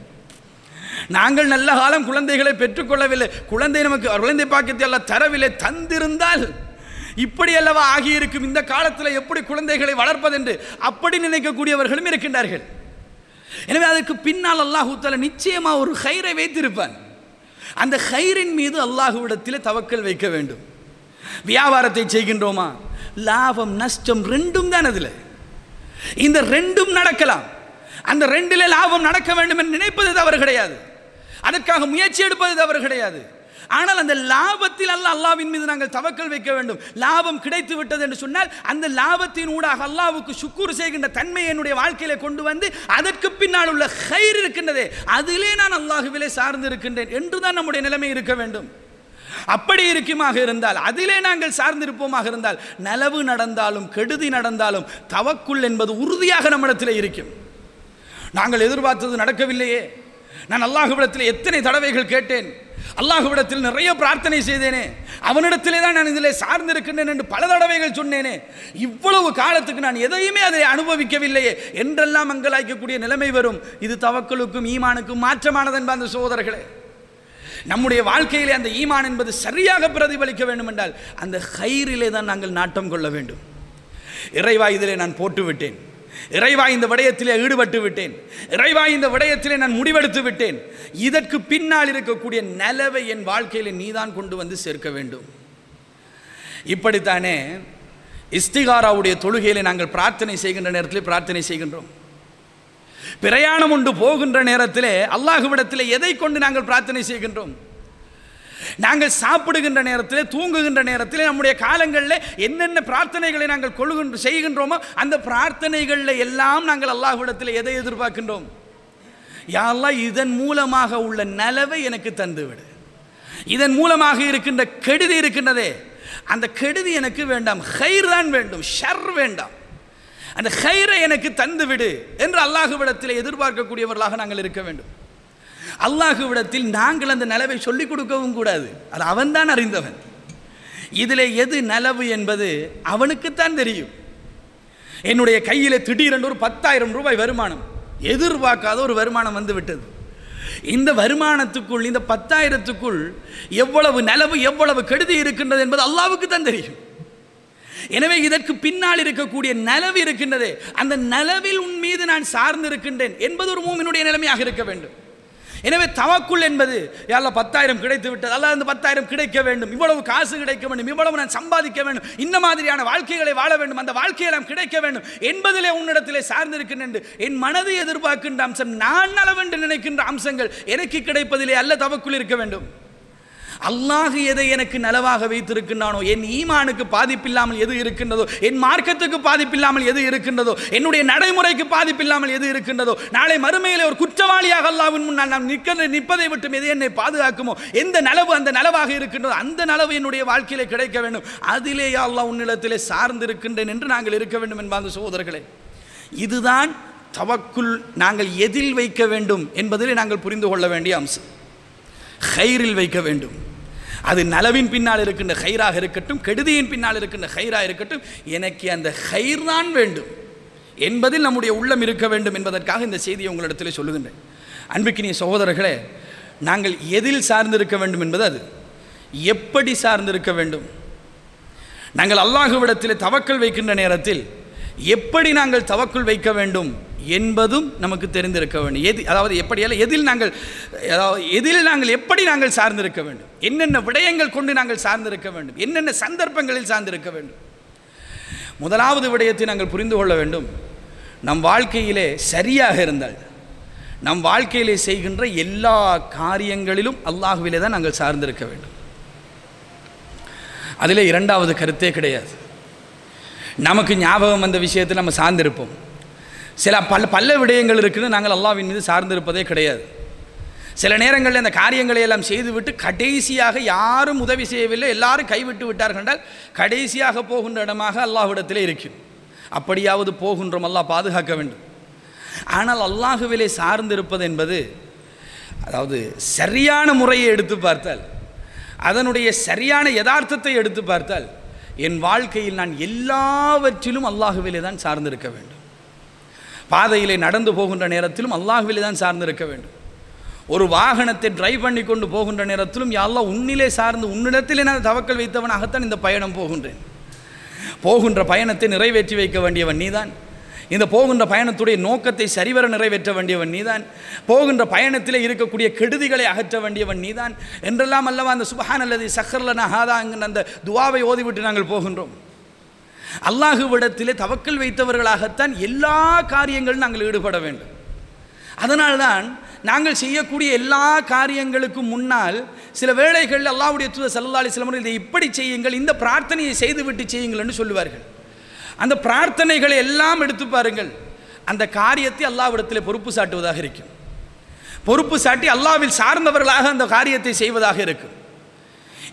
நாங்கள் நல்ல காலம் குழந்தைகளை பெற்றுக்கொள்ளவில்லை, குழந்தை பாக்கியத்தை எல்லாம் தரவில்லை, தந்திருந்தால் இப்படி அல்லவா ஆகியிருக்கும், இந்த காலத்தில் எப்படி குழந்தைகளை வளர்ப்பதென்று அப்படி நினைக்கக்கூடியவர்களும் இருக்கின்றார்கள். எனவே அதற்கு பின்னால் அல்லாஹ் தஆலா நிச்சயமாக ஒரு கைரை வைத்திருப்பான். அந்த ஹைரின் மீது அல்லாஹ்விடத்தில் தவக்கல் வைக்க வேண்டும். வியாபாரத்தை செய்கின்றோமா, லாபம் நஷ்டம் ரெண்டும் தான் அதில். இந்த ரெண்டும் நடக்கலாம். அந்த ரெண்டில் லாபம் நடக்க வேண்டும் என்று நினைப்பது தவறு கிடையாது, அதற்காக முயற்சி எடுப்பது தவறு கிடையாது. ஆனால் அந்த லாபத்தில் அல்லாஹ்வின் மீது நாங்கள் தவக்கல் வைக்க வேண்டும். லாபம் கிடைத்து விட்டது என்று சொன்னால் அந்த லாபத்தின் ஊடாக அல்லாஹ்வுக்கு சுக்கூர் செய்கின்ற தன்மை என்னுடைய வாழ்க்கையில கொண்டு வந்து அதற்கு பின்னால் உள்ள ஹைர் இருக்கின்றதே அதிலே நான் அல்லாஹ்விலே சார்ந்து இருக்கின்றேன் என்றுதான் நம்முடைய நிலைமை இருக்க வேண்டும். அப்படி இருக்குமாக இருந்தால், அதிலே நாங்கள் சார்ந்திருப்போமாக இருந்தால், நலவு நடந்தாலும் கெடுதி நடந்தாலும் தவக்குல் என்பது உறுதியாக நம்மிடத்தில் இருக்கும். நாங்கள் எதிர்பார்த்தது நடக்கவில்லையே, நான் அல்லாஹ்விடத்தில் எத்தனை தடவைகள் கேட்டேன், அல்லாஹ்விடத்தில் நிறைய பிரார்த்தனை செய்தேனே, அவனிடத்திலே தான் நான் இதிலே சார்ந்திருக்கின்றேன் என்று பல தடவைகள் சொன்னேனே, இவ்வளவு காலத்துக்கு நான் எதையுமே அதை அனுபவிக்கவில்லையே என்றெல்லாம் அங்கலாய்க்கக்கூடிய நிலைமை வரும். இது தவக்கலுக்கும் ஈமானுக்கும் மாற்றமானது என்பது சகோதரர்களே. நம்முடைய வாழ்க்கையிலே அந்த ஈமான் என்பது சரியாக பிரதிபலிக்க வேண்டும் என்றால் அந்த ஹைரிலே தான் நாங்கள் நாட்டம் கொள்ள வேண்டும். இறைவா இதிலே நான் போட்டு விட்டேன், இறைவா இந்த விடயத்திலே ஈடுபட்டு விட்டேன், இறைவா இந்த விடயத்திலே நான் முடிவெடுத்து விட்டேன், இதற்கு பின்னால் இருக்கக்கூடிய நலவை என் வாழ்க்கையிலே நீதான் கொண்டு வந்து சேர்க்க வேண்டும். இப்படித்தானே இஸ்திகாராவுடைய தொழுகையிலே நாங்கள் பிரார்த்தனை செய்கின்ற நேரத்தில் பிரார்த்தனை செய்கின்றோம். பிரயாணம் உண்டு போகின்ற நேரத்திலே அல்லாஹ்விடத்திலே எதை கொண்டு நாங்கள் பிரார்த்தனை செய்கின்றோம்? நாங்கள் சாப்பிடுகின்ற நேரத்தில், தூங்குகின்ற நேரத்தில், நம்முடைய காலங்களில் என்னென்ன பிரார்த்தனைகளை நாங்கள் செய்கின்றோமோ அந்த பிரார்த்தனைகளில் எல்லாம் நாங்கள் அல்லாஹ்விடத்தில் எதை எதிர்பார்க்கின்றோம்? யா அல்லாஹ், இதன் மூலமாக உள்ள நலவை எனக்கு தந்துவிடு, இதன் மூலமாக இருக்கின்ற கெடுதி இருக்கின்றதே அந்த கெடுதி எனக்கு வேண்டாம், ஹைர் தான் வேண்டும், ஷர் வேண்டாம், அந்த ஹைரை எனக்கு தந்துவிடு என்று அல்லாஹ்விடத்தில் எதிர்பார்க்கக்கூடியவர்களாக நாங்கள் இருக்க வேண்டும். அல்லாஹ்விடத்தில் நாங்கள் அந்த நலவை சொல்லிக் கொடுக்கவும் கூடாது, அது அவன்தான் அறிந்தவன். இதில் எது நலவு என்பது அவனுக்குத்தான் தெரியும். என்னுடைய கையில் திடீரென்று ஒரு 10,000 ரூபாய் வருமானம், எதிர்பார்க்காத ஒரு வருமானம் வந்து விட்டது. இந்த வருமானத்துக்குள், இந்த 10,000த்துக்குள் எவ்வளவு நலவு எவ்வளவு கெடுதி இருக்கின்றது என்பது அல்லாஹ்வுக்கு தான் தெரியும். எனவே இதற்கு பின்னால் இருக்கக்கூடிய நலவு இருக்கின்றதே அந்த நலவில் உன் மீது நான் சார்ந்து இருக்கின்றேன் என்பது ஒரு மூமினுடைய நிலைமையாக இருக்க வேண்டும். எனவே தவக்குல் என்பது யாரா 10,000 கிடைத்து விட்டது, அல்ல அந்த 10,000 கிடைக்க வேண்டும், இவ்வளவு காசு கிடைக்க வேண்டும், இவ்வளவு நான் சம்பாதிக்க வேண்டும், இந்த மாதிரியான வாழ்க்கைகளை வாழ வேண்டும், அந்த வாழ்க்கையெல்லாம் கிடைக்க வேண்டும் என்பதிலே உன்னிடத்திலே சார்ந்திருக்கின்றேன் என்று என் மனதை எதிர்பார்க்கின்ற அம்சம், நான் நலவென்று நினைக்கின்ற அம்சங்கள் எனக்கு கிடைப்பதிலே அல்ல தவக்குல் இருக்க வேண்டும். அல்லாஹ் எதை எனக்கு நலவாக வைத்திருக்கின்றானோ, என் ஈமானுக்கு பாதிப்பில்லாமல் எது இருக்கின்றதோ, என் மார்க்கத்துக்கு பாதிப்பில்லாமல் எது இருக்கின்றதோ, என்னுடைய நடைமுறைக்கு பாதிப்பில்லாமல் எது இருக்கின்றதோ, நாளை மறுமையிலே ஒரு குற்றவாளியாக அல்லாஹ்வின் முன்னால் நாம் நிற்பதை விட்டு எது என்னை பாதுகாக்குமோ, எந்த நலவு அந்த நலவாக இருக்கின்றதோ அந்த நலவு என்னுடைய வாழ்க்கையிலே கிடைக்க வேண்டும். அதிலே யா அல்லாஹ் உன்னிடத்திலே சார்ந்திருக்கின்றேன் என்று நாங்கள் இருக்க வேண்டும் என்பாங்க சகோதரர்களே. இதுதான் தவக்குல் நாங்கள் எதில் வைக்க வேண்டும் என்பதிலே நாங்கள் புரிந்து கொள்ள வேண்டிய அம்சம். ஹைரில் வைக்க வேண்டும். அது நலவின் பின்னால் இருக்கின்ற ஹைராக இருக்கட்டும், கெடுதியின் பின்னால் இருக்கின்ற ஹைராக இருக்கட்டும், எனக்கு அந்த ஹைர் தான் வேண்டும் என்பதில் நம்முடைய உள்ளம் இருக்க வேண்டும் என்பதற்காக இந்த செய்தியை உங்களிடத்தில் சொல்லுகின்றேன். அன்புக்கினிய சகோதரர்களே, நாங்கள் எதில் சார்ந்திருக்க வேண்டும் என்பது, அது எப்படி சார்ந்திருக்க வேண்டும், நாங்கள் அல்லாஹ்விடத்தில் தவக்கல் வைக்கின்ற நேரத்தில் எப்படி நாங்கள் தவக்குல் வைக்க வேண்டும் என்பதும் நமக்கு தெரிந்திருக்க வேண்டும். அதாவது எப்படியெல்லாம் எதில் நாங்கள் எப்படி நாங்கள் சார்ந்திருக்க வேண்டும், என்னென்ன விடயங்கள் கொண்டு நாங்கள் சார்ந்திருக்க வேண்டும், என்னென்ன சந்தர்ப்பங்களில் சார்ந்திருக்க வேண்டும். முதலாவது விடயத்தை நாங்கள் புரிந்து கொள்ள வேண்டும். நம் வாழ்க்கையிலே சரியாக இருந்தால், நம் வாழ்க்கையிலே செய்கின்ற எல்லா காரியங்களிலும் அல்லாஹ்விலே தான் நாங்கள் சார்ந்திருக்க வேண்டும். அதிலே இரண்டாவது கருத்தே கிடையாது. நமக்கு ஞாபகம் வந்த விஷயத்தில் நம்ம சார்ந்திருப்போம். சில பல விடயங்கள் இருக்குன்னு நாங்கள் அல்லாஹ்வின் மீது சார்ந்திருப்பதே கிடையாது. சில நேரங்களில் அந்த காரியங்களை எல்லாம் செய்துவிட்டு கடைசியாக யாரும் உதவி செய்யவில்லை, எல்லாரும் கைவிட்டு விட்டார்கள் என்றால் கடைசியாக போகின்ற இடமாக அல்லாஹ்விடத்திலே இருக்கும். அப்படியாவது போகின்றோம், அல்லாஹ் பாதுகாக்க வேண்டும். ஆனால் அல்லாஹ்விலே சார்ந்திருப்பது என்பது, அதாவது சரியான முறையை எடுத்து பார்த்தால், அதனுடைய சரியான யதார்த்தத்தை எடுத்து பார்த்தால், என் வாழ்க்கையில் நான் எல்லாவற்றிலும் அல்லாஹ்விலே தான் சார்ந்திருக்க வேண்டும். பாதையிலே நடந்து போகின்ற நேரத்திலும் அல்லாஹ்விலே தான் சார்ந்திருக்க வேண்டும். ஒரு வாகனத்தை டிரைவ் பண்ணி கொண்டு போகின்ற நேரத்திலும் யா அல்லாஹ் உன்னிலே சார்ந்து, உன்னிடத்திலே நான் தவக்கல் வைத்தவனாகத்தான் இந்த பயணம் போகின்றேன். போகின்ற பயணத்தை நிறைவேற்றி வைக்க வேண்டியவன் நீதான். இந்த போகின்ற பயணத்துடைய நோக்கத்தை சரிவர நிறைவேற்ற வேண்டியவன் நீதான், போகின்ற பயணத்தில் இருக்கக்கூடிய கெடுதிகளை அகற்ற வேண்டியவன் நீதான் என்றெல்லாம் அல்லவா அந்த சுப்ஹான் அல்லதி சஹர்லனா ஹாதா என்கிற அந்த துவாவை ஓதிவிட்டு நாங்கள் போகின்றோம். அல்லாஹுவிடத்திலே தவக்கல் வைத்தவர்களாகத்தான் எல்லா காரியங்களும் நாங்கள் ஈடுபட வேண்டும். அதனால்தான் நாங்கள் செய்யக்கூடிய எல்லா காரியங்களுக்கும் முன்னால் சில வேளைகளில் அல்லாஹ்வுடைய தூதர் ஸல்லல்லாஹு அலைஹி வஸல்லம் இதை இப்படி செய்யுங்கள், இந்த பிரார்த்தனையை செய்துவிட்டு செய்யுங்கள் என்று சொல்லுவார்கள். அந்த பிரார்த்தனைகளை எல்லாம் எடுத்து பாருங்கள், அந்த காரியத்தை அல்லாஹ்விடத்தில் பொறுப்பு சாட்டுவதாக இருக்கும். பொறுப்பு சாட்டி அல்லாஹ்வில் சார்ந்தவர்களாக அந்த காரியத்தை செய்வதாக இருக்கும்.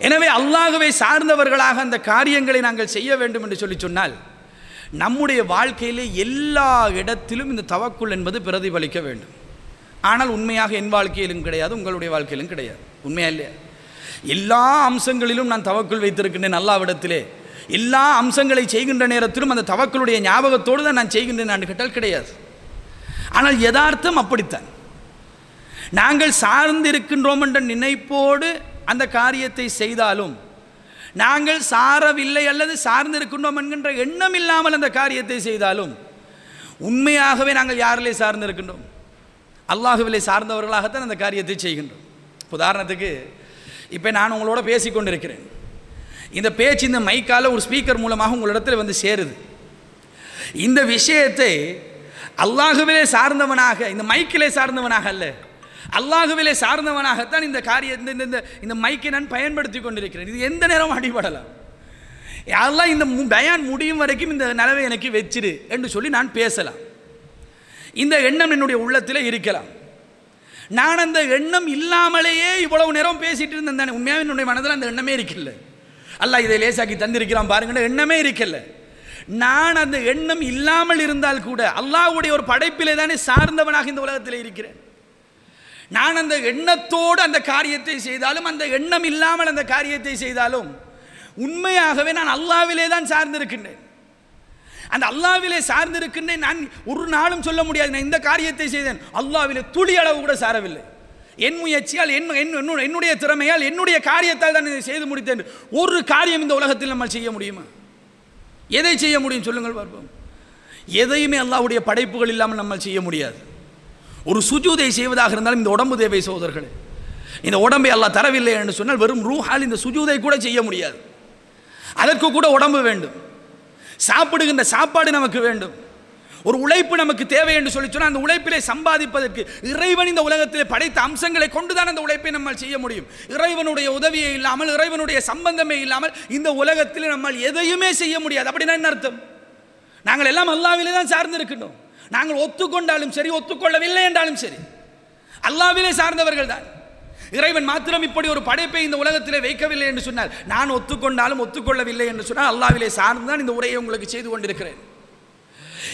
எனவே அல்லாஹ்வை சார்ந்தவர்களாக அந்த காரியங்களை நாங்கள் செய்ய வேண்டும் என்று சொன்னால் நம்முடைய வாழ்க்கையிலே எல்லா இடத்திலும் இந்த தவக்குல் என்பது பிரதிபலிக்க வேண்டும். ஆனால் உண்மையாக என் வாழ்க்கையிலும் கிடையாது, உங்களுடைய வாழ்க்கையிலும் கிடையாது. உண்மையா இல்லையா? எல்லா அம்சங்களிலும் நான் தவக்குல் வைத்திருக்கின்றேன் அல்லாஹ்விடத்திலே, எல்லா அம்சங்களை செய்கின்ற நேரத்திலும் அந்த தவக்குலுடைய ஞாபகத்தோடு தான் நான் செய்கின்றேன் என்று கேட்டால் கிடையாது. ஆனால் யதார்த்தம் அப்படித்தான். நாங்கள் சார்ந்திருக்கின்றோம் என்ற நினைப்போடு அந்த காரியத்தை செய்தாலும், நாங்கள் சாரவில்லை அல்லது சார்ந்திருக்கின்றோம் என்கின்ற எண்ணம் இல்லாமல் அந்த காரியத்தை செய்தாலும், உண்மையாகவே நாங்கள் யாரிலே சார்ந்திருக்கின்றோம்? அல்லாஹுவிலே சார்ந்தவர்களாகத்தான் அந்த காரியத்தை செய்கின்றோம். உதாரணத்துக்கு இப்போ நான் உங்களோட பேசிக்கொண்டிருக்கிறேன். இந்த பேச்சு இந்த மைக்கால் ஒரு ஸ்பீக்கர் மூலமாக உங்களிடத்தில் வந்து சேருது. இந்த விஷயத்தை அல்லாஹுவிலே சார்ந்தவனாக, இந்த மைக்கிலே சார்ந்தவனாக அல்ல, அல்லாஹுவிலே சார்ந்தவனாகத்தான் இந்த காரியத்தை இந்த மைக்கை நான் பயன்படுத்தி கொண்டிருக்கிறேன். இது எந்த நேரம் அடிபடலாம். யாரெல்லாம் இந்த பயான் முடியும் வரைக்கும் இந்த நிலவை எனக்கு வச்சிரு என்று சொல்லி நான் பேசலாம். இந்த எண்ணம் என்னுடைய உள்ளத்தில் இருக்கலாம். நான் அந்த எண்ணம் இல்லாமலேயே இவ்வளவு நேரம் பேசிட்டு இருந்தேன் தானே. உண்மையாக என்னுடைய மனதில் அந்த எண்ணமே இருக்கல. அல்லாஹ் இதை லேசாக்கி தந்திருக்கிறான் பாருங்க, எண்ணமே இருக்கல. நான் அந்த எண்ணம் இல்லாமல் இருந்தால் கூட அல்லாஹ்வுடைய ஒரு படைப்பிலே தானே சார்ந்தவனாக இந்த உலகத்தில் இருக்கிறேன். நான் அந்த எண்ணத்தோடு அந்த காரியத்தை செய்தாலும், அந்த எண்ணம் இல்லாமல் அந்த காரியத்தை செய்தாலும், உண்மையாகவே நான் அல்லாஹ்விலே தான் சார்ந்திருக்கின்றேன். அந்த அல்லாஹ்விலே சார்ந்திருக்கின்றேன். நான் ஒரு நாளும் சொல்ல முடியாது நான் இந்த காரியத்தை செய்தேன், அல்லாஹ்விலே துளி அளவு கூட சாரவில்லை. என் முயற்சியால், என்னுடைய திறமையால், என்னுடைய காரியத்தால் தான் இதை செய்து முடித்தேன். ஒரு காரியம் இந்த உலகத்தில் நம்ம செய்ய முடியுமா? எதை செய்ய முடியும் சொல்லுங்கள் பார்ப்போம். எதையுமே அல்லாஹ்வுடைய படைப்புகள் இல்லாமல் நம்ம செய்ய முடியாது. ஒரு சுஜூதை செய்வதாக இருந்தாலும் இந்த உடம்பு தேவை சகோதரர்களே. இந்த உடம்பை அல்லாஹ் தரவில்லை என்று சொன்னால் வெறும் ரூஹால் இந்த சுஜூதை கூட செய்ய முடியாது. அதற்கு கூட உடம்பு வேண்டும். சாப்பிடுகின்ற சாப்பாடு நமக்கு வேண்டும். ஒரு உழைப்பு நமக்கு தேவை என்று சொல்லி சொன்னால் அந்த உழைப்பிலே சம்பாதிப்பதற்கு இறைவன் இந்த உலகத்திலே படைத்த அம்சங்களை கொண்டுதான் அந்த உழைப்பை நம்மால் செய்ய முடியும். இறைவனுடைய உதவியை இல்லாமல், இறைவனுடைய சம்பந்தமே இல்லாமல் இந்த உலகத்தில் நம்மால் எதையுமே செய்ய முடியாது. அப்படின்னா என்ன அர்த்தம்? நாங்கள் எல்லாம் அல்லாஹ்விலே தான் சார்ந்திருக்கின்றோம். நாங்கள் ஒத்துக்கொண்டாலும் சரி, ஒத்துக்கொள்ளவில்லை என்றாலும் சரி, அல்லாஹ்விலே சார்ந்தவர்கள் தான். இறைவன் மாத்திரம் இப்படி ஒரு படைப்பை இந்த உலகத்திலே வைக்கவில்லை என்று சொன்னால், நான் ஒத்துக்கொண்டாலும் ஒத்துக்கொள்ளவில்லை என்று சொன்னால் அல்லாஹ்விலே சார்ந்துதான் இந்த உரையை உங்களுக்கு செய்து கொண்டிருக்கிறேன்.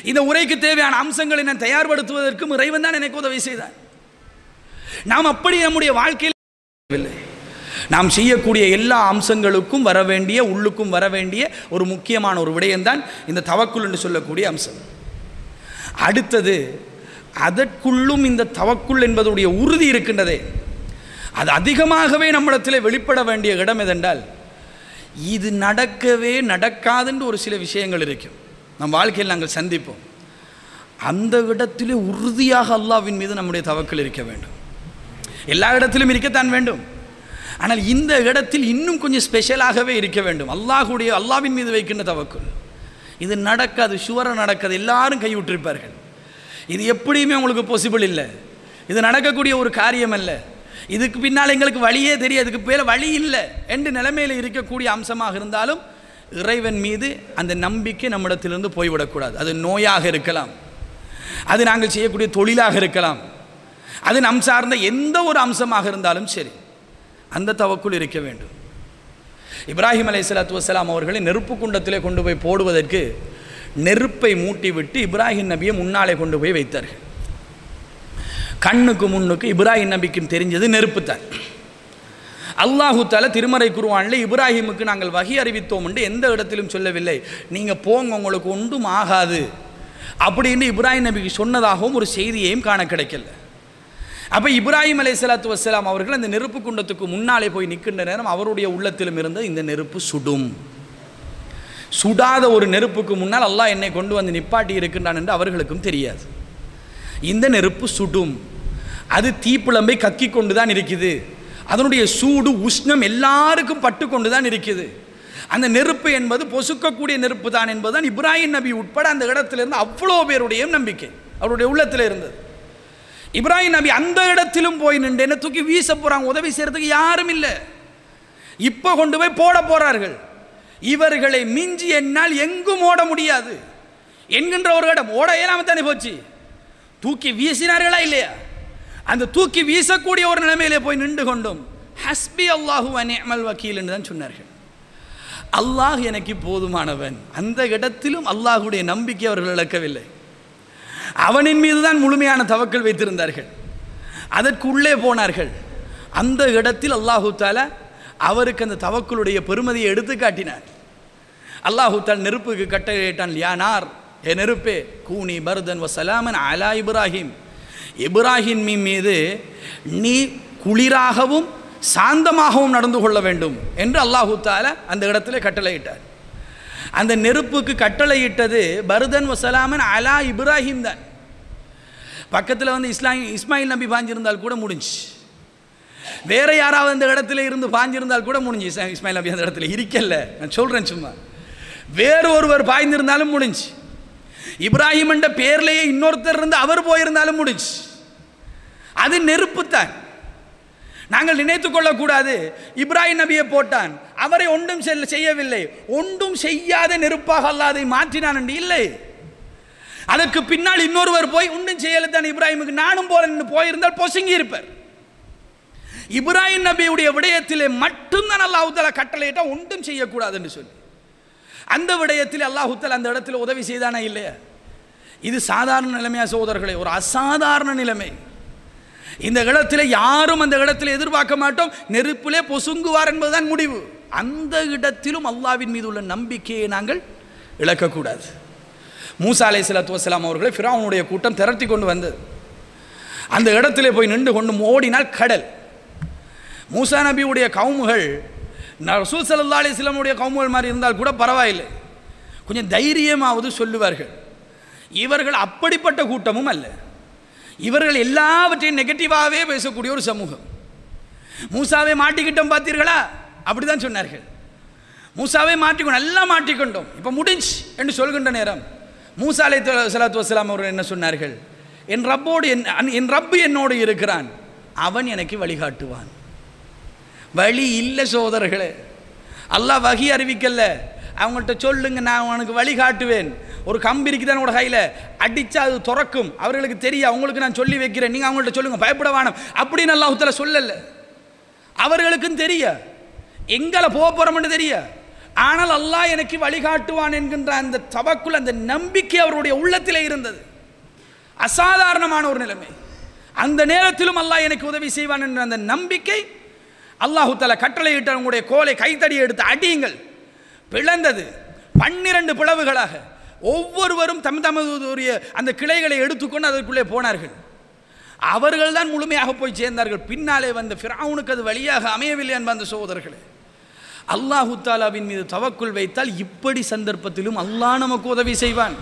இந்த உரைக்கு தேவையான அம்சங்களை நான் தயார்படுத்துவதற்கும் இறைவன் தான் எனக்கு உதவி செய்தார். நாம் அப்படி நம்முடைய வாழ்க்கையில் இல்லை. நாம் செய்யக்கூடிய எல்லா அம்சங்களுக்கும் வர வேண்டிய, உள்ளுக்கும் வர வேண்டிய ஒரு முக்கியமான ஒரு விடயம்தான் இந்த தவக்குல் என்று சொல்லக்கூடிய அம்சம். அடுத்தது, அதற்குள்ளும் இந்த தவக்குல் என்பதுடைய உறுதி இருக்கின்றதே, அது அதிகமாகவே நம்மிடத்தில் வெளிப்பட வேண்டிய இடம் எதென்றால், இது நடக்கவே நடக்காதுன்ற ஒரு சில விஷயங்கள் இருக்கும் நம் வாழ்க்கையில் நாங்கள் சந்திப்போம். அந்த இடத்திலே உறுதியாக அல்லாஹ்வின் மீது நம்முடைய தவக்குல் இருக்க வேண்டும். எல்லா இடத்திலும் இருக்கத்தான் வேண்டும், ஆனால் இந்த இடத்தில் இன்னும் கொஞ்சம் ஸ்பெஷலாகவே இருக்க வேண்டும். அல்லாஹ்வின் மீது வைக்கின்ற தவக்குல். இது நடக்காது, ஷுவராக நடக்காது, எல்லாரும் கைவிட்டிருப்பார்கள். இது எப்படியுமே உங்களுக்கு பாசிபிள் இல்லை, இது நடக்கக்கூடிய ஒரு காரியம் அல்ல, இதுக்கு பின்னால் எங்களுக்கு வழியே தெரியும், அதுக்கு பேர் வழி இல்லை என்று நிலைமையில் இருக்கக்கூடிய அம்சமாக இருந்தாலும் இறைவன் மீது அந்த நம்பிக்கை நம்மிடத்திலிருந்து போய்விடக்கூடாது. அது நோயாக இருக்கலாம், அது நாங்கள் செய்யக்கூடிய தொழிலாக இருக்கலாம், அது நம் சார்ந்த எந்த ஒரு அம்சமாக இருந்தாலும் சரி, அந்த தவக்குல் இருக்க வேண்டும். இப்ராஹிம் அலைஹிஸ்ஸலாத்து வஸ்ஸலாம் அவர்களை நெருப்பு குண்டத்திலே கொண்டு போய் போடுவதற்கு நெருப்பை மூட்டிவிட்டு இப்ராஹிம் நபியை முன்னாலே கொண்டு போய் வைத்தார்கள். கண்ணுக்கு முன்னுக்கு இப்ராஹிம் நபிக்கு தெரிஞ்சது நெருப்பு தான். அல்லாஹு தஆலா திருமறை குர்ஆனில் இப்ராஹிமுக்கு நாங்கள் வஹி அறிவித்தோம் என்று எந்த இடத்திலும் சொல்லவில்லை. நீங்கள் போங்க, உங்களுக்கு ஒன்றும் ஆகாது அப்படின்னு இப்ராஹிம் நபிக்கு சொன்னதாகவும் ஒரு செய்தியையும் காண கிடைக்கல. அப்போ இப்ராஹிம் அலைஹிஸ்ஸலாத்து வஸ்ஸலாம் அவர்கள் அந்த நெருப்பு குண்டத்துக்கு முன்னாலே போய் நிற்கின்ற நேரம் அவருடைய உள்ளத்திலும் இருந்த இந்த நெருப்பு சுடும். சுடாத ஒரு நெருப்புக்கு முன்னால் அல்லாஹ் என்னை கொண்டு வந்து நிப்பாட்டி இருக்கின்றான் என்று அவர்களுக்கும் தெரியாது. இந்த நெருப்பு சுடும், அது தீப்பிழம்பை கக்கி கொண்டு தான் இருக்குது, அதனுடைய சூடு உஷ்ணம் எல்லாருக்கும் பட்டு கொண்டு தான் இருக்குது. அந்த நெருப்பு என்பது பொசுக்கக்கூடிய நெருப்பு தான் என்பதுதான் இப்ராஹிம் நபி உட்பட அந்த இடத்திலிருந்து அவ்வளோ பேருடைய நம்பிக்கை அவருடைய உள்ளத்தில் இருந்தது. இப்ராஹிம் நபி அந்த இடத்திலும் போய் நின்று என்ன தூக்கி வீச போகிறாங்க, உதவி செய்கிறதுக்கு யாரும் இல்லை. இப்போ கொண்டு போய் போட போகிறார்கள். இவர்களை மிஞ்சி என்னால் எங்கும் ஓட முடியாது என்கின்ற ஒரு இடம் ஓட இயலாம தானே போச்சு. தூக்கி வீசினார்களா இல்லையா? அந்த தூக்கி வீசக்கூடிய ஒரு நிலைமையிலே போய் நின்று கொண்டும் ஹஸ்பி அல்லாஹு வ நிஅமல் வக்கீல் என்று தான் சொன்னார்கள். அல்லாஹ் எனக்கு போதுமானவன். அந்த இடத்திலும் அல்லாஹுடைய நம்பிக்கை அவர்கள் இழக்கவில்லை. அவனின் மீது தான் முழுமையான தவக்கல் வைத்திருந்தார்கள். அதற்கு உள்ளே போனார்கள். அந்த இடத்தில் அல்லாஹு தஆலா அவருக்கு அந்த தவக்கலுடைய பெருமதியை எடுத்து காட்டினார். அல்லாஹு தஆலா நெருப்புக்கு கட்டளையிட்டான், யா நார், ஏ நெருப்பே, கூனி பர்தன் வ சலாமன் அலா இப்ராஹிம், இப்ராஹிம் மீது நீ குளிராகவும் சாந்தமாகவும் நடந்து கொள்ள வேண்டும் என்று அல்லாஹு தஆலா அந்த இடத்துல கட்டளையிட்டார். அந்த நெருப்புக்கு கட்டளையிட்டது பர்தன் வ சலாமன் அலா இப்ராஹிம் தான். பக்கத்தில் வந்து இஸ்மாயில் நபி பாஞ்சிருந்தால் கூட முடிஞ்சு, வேற யாராவது அந்த இடத்துல இருந்து பாஞ்சிருந்தால் கூட முடிஞ்சு. இஸ்மாயில் நபி அந்த இடத்துல இருக்கல, நான் சொல்றேன் சும்மா. வேறு ஒருவர் பாய்ந்திருந்தாலும் முடிஞ்சு. இப்ராஹிம் என்ற பேர்லேயே இன்னொருத்தர் இருந்து அவர் போயிருந்தாலும் முடிஞ்சு. அது நெருப்பு தான். நாங்கள் நினைத்து கொள்ளக்கூடாது இப்ராஹிம் நபியை போட்டான், அவரை ஒன்றும் செய்யவில்லை, ஒன்றும் செய்யாத நெருப்பாக அல்லாதை மாற்றினான் என்று இல்லை. அதற்கு பின்னால் இன்னொருவர் போய் ஒன்றும் செய்யலைத்தான் இப்ராஹிமுக்கு, நானும் போறேன்னு போயிருந்தால் பொசுங்கி இருப்பார். இப்ராஹிம் நபியுடைய விடயத்திலே மட்டும்தான் அல்லாஹ் தஆலா கட்டளையிட்டா ஒன்றும் செய்யக்கூடாது என்று சொல்லி, அந்த விடயத்தில் அல்லாஹ் தஆலா அந்த இடத்துல உதவி செய்தானா இல்லையா? இது சாதாரண நிலைமையா சகோதரர்களே? ஒரு அசாதாரண நிலைமை. இந்த இடத்துல யாரும் அந்த இடத்துல எதிர்பார்க்க மாட்டோம், நெருப்பிலே பொசுங்குவார் என்பதுதான் முடிவு. அந்த இடத்திலும் அல்லாஹ்வின் மீது உள்ள நம்பிக்கையை நாங்கள் இழக்கக்கூடாது. மூசா அலைஹிஸ்ஸலாத்து வஸ்ஸலாம் அவர்களை ஃபிரௌனுடைய கூட்டம் திரட்டி கொண்டு வந்தது. அந்த இடத்துல போய் நின்று கொண்டு ஓடினால் கடல். மூசா நபியுடைய கவுமுகள் ரசூல் ஸல்லல்லாஹு அலைஹி வஸல்லம் உடைய கவுமுகள் மாதிரி இருந்தால் கூட பரவாயில்லை, கொஞ்சம் தைரியமாவது சொல்லுவார்கள். இவர்கள் அப்படிப்பட்ட கூட்டமும் அல்ல. இவர்கள் எல்லாவற்றையும் நெகட்டிவாகவே பேசக்கூடிய ஒரு சமூகம். மூசாவை மாட்டிக்கிட்டோம் பார்த்தீர்களா, அப்படிதான் சொன்னார்கள். மூசாவை மாட்டிக்கொண்டோம், நல்லா மாட்டிக்கொண்டோம், இப்போ முடிஞ்சு என்று சொல்கின்ற நேரம் மூசா அலைஹிஸ்ஸலாத்து வஸ்ஸலாம் அவர்கள் என்ன சொன்னார்கள்? என் ரப்பு என்னோடு இருக்கிறான், அவன் எனக்கு வழிகாட்டுவான். வழி இல்லை சோதரர்களே, அல்லாஹ் வகி அறிவிக்கல. அவங்கள்ட்ட சொல்லுங்க, நான் உனக்கு வழிகாட்டுவேன். ஒரு கம்பி இருக்குதான் உங்களோட கையில், அடித்தா அது துறக்கும், அவர்களுக்கு தெரியும், அவங்களுக்கு நான் சொல்லி வைக்கிறேன், நீங்கள் அவங்கள்ட்ட சொல்லுங்க, பயப்பட வேணாம் அப்படின்னு அல்லாஹ் தஆலா சொல்லல. அவர்களுக்கும் தெரிய எங்களை போக போகிறோம்னு தெரிய. ஆனால் அல்லாஹ் எனக்கு வழிகாட்டுவான் என்கின்ற அந்த தவக்குல், அந்த நம்பிக்கை அவருடைய உள்ளத்தில் இருந்தது. அசாதாரணமான ஒரு நிலைமை. அந்த நேரத்திலும் அல்லாஹ் எனக்கு உதவி செய்வான் என்ற அந்த நம்பிக்கை. அல்லாஹு தஆலா கட்டளையிட்ட உங்களுடைய கோலை கைத்தடி எடுத்து அடியுங்கள். பிளந்தது 12 பிளவுகளாக. ஒவ்வொருவரும் தமதுடைய அந்த கிளைகளை எடுத்துக்கொண்டு அதற்குள்ளே போனார்கள். அவர்கள் தான் முழுமையாக போய் சேர்ந்தார்கள். பின்னாலே வந்த ஃபிரௌனுக்கு அது வழியாக அமையவில்லை என்ப அந்த சகோதரர்களே. அல்லாஹு தஆலாவின் மீது தவக்குல் வைத்தால் இப்படி சந்தர்ப்பத்திலும் அல்லாஹ் நமக்கு உதவி செய்வான்.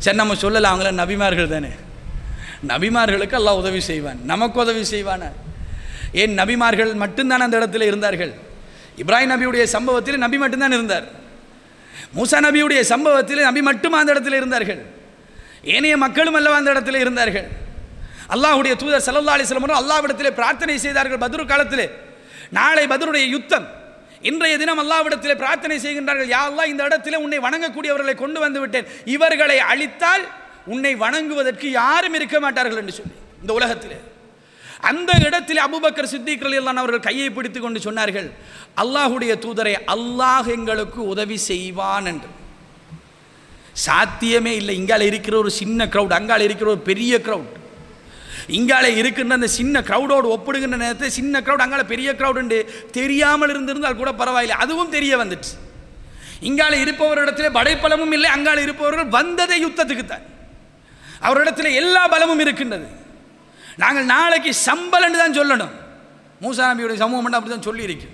சரி, நம்ம சொல்லலாம், அவங்கள நபிமார்கள் தானே, நபிமார்களுக்கு அல்லாஹ் உதவி செய்வான், நமக்கு உதவி செய்வான? ஏன் நபிமார்கள் மட்டும்தான் அந்த இடத்துல இருந்தார்கள்? இப்ராஹிம் நபியுடைய சம்பவத்தில் நபி மட்டும்தான் இருந்தார். மூசா நபியுடைய சம்பவத்தில் நபி மட்டும் அந்த இடத்துல இருந்தார்கள். ஏனைய மக்களும் அல்லவா அந்த இடத்துல இருந்தார்கள். அல்லாஹ்வுடைய தூதர் ஸல்லல்லாஹு அலைஹி வஸல்லம் அல்லாஹ்விடத்திலே பிரார்த்தனை செய்தார்கள். பத்ரு காலத்திலே, நாளை பத்ருடைய யுத்தம், இன்றைய தினம் அல்லாஹ்விடத்திலே பிரார்த்தனை செய்கின்றார்கள், யா அல்லாஹ், இந்த இடத்திலே உன்னை வணங்கக்கூடியவர்களை கொண்டு வந்து விட்டேன், இவர்களை அழித்தால் உன்னை வணங்குவதற்கு யாரும் இருக்க மாட்டார்கள் என்று சொல்லி இந்த உலகத்திலே. அந்த இடத்தில் அபூபக்கர் சித்திக் ரலியல்லாஹு அன்ஹு அவர்கள் கையை பிடித்து கொண்டு சொன்னார்கள், அல்லாஹ்வுடைய தூதரை, அல்லாஹ் எங்களுக்கு உதவி செய்வான் என்று. சாத்தியமே இல்லை. இங்கால இருக்கிற ஒரு சின்ன கிரவுட், அங்கால இருக்கிற ஒரு பெரிய கிரவுட், இங்கால இருக்கின்ற அந்த சின்ன கிரவுடோடு ஒப்பிடுகின்ற நேரத்தில் சின்ன கிரவுட், அங்கால பெரிய கிரவுட் என்று தெரியாமல் இருந்திருந்தால் கூட பரவாயில்லை, அதுவும் தெரிய வந்துச்சு. இங்கால இருப்பவரிடத்திலே படைப்பலமும் இல்லை, அங்கால இருப்பவர்கள் வந்ததை யுத்தத்துக்குத்தான். அவரிடத்தில் எல்லா பலமும் இருக்கின்றது. நாங்கள் நாளைக்கு சம்பளம் தான் சொல்லணும். மூசா நபியுடைய சமூகம் அப்படி தான் சொல்லியிருக்கு.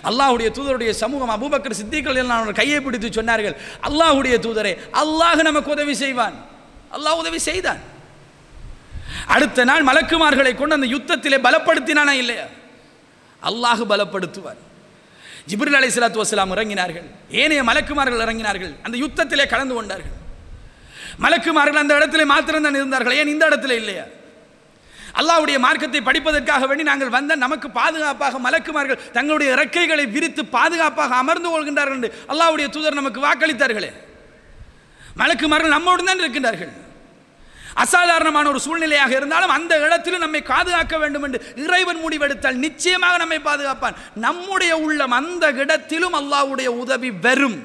அல்லாஹ்வுடைய தூதருடைய சமூகம் அபூபக்கர் சித்திக் ரலியல்லாஹு அன்ஹு கையை பிடித்து சொன்னார்கள், அல்லாஹ்வுடைய தூதரே, அல்லாஹ் நமக்கு உதவி செய்வான். அல்லாஹ் உதவி செய்தான். அடுத்த நாள் மலக்குமார்களை கொண்டு அந்த யுத்தத்திலே பலப்படுத்தினானா இல்லையா? அல்லாஹ் பலப்படுத்துவார். ஜிப்ரீல் அலைஹிஸ்ஸலாத்து வஸ்ஸலாம் இறங்கினார்கள், ஏனைய மலக்குமார்கள் இறங்கினார்கள், அந்த யுத்தத்திலே கலந்து கொண்டார்கள். மலக்குமார்கள் அந்த இடத்திலே மாத்திரம்தான் இருந்தார்கள், ஏன் இந்த இடத்துல இல்லையா? அல்லாஹ்வுடைய மார்க்கத்தை படிப்பதற்காக வேண்டி நாங்கள் வந்த நமக்கு பாதுகாப்பாக மலக்குமார்கள் தங்களுடைய இறக்கைகளை விரித்து பாதுகாப்பாக அமர்ந்து கொள்கின்றார்கள் என்று அல்லாஹ்வுடைய தூதர் நமக்கு வாக்களித்தார்களே. மலக்குமார்கள் நம்மோடு தான் இருக்கின்றார்கள். அசாதாரணமான ஒரு சூழ்நிலையாக இருந்தாலும் அந்த இடத்திலும் நம்மை பாதுகாக்க வேண்டும் என்று இறைவன் முடிவெடுத்தால் நிச்சயமாக நம்மை பாதுகாப்பான். நம்முடைய உள்ளம் அந்த இடத்திலும் அல்லாஹ்வுடைய உதவி வரும்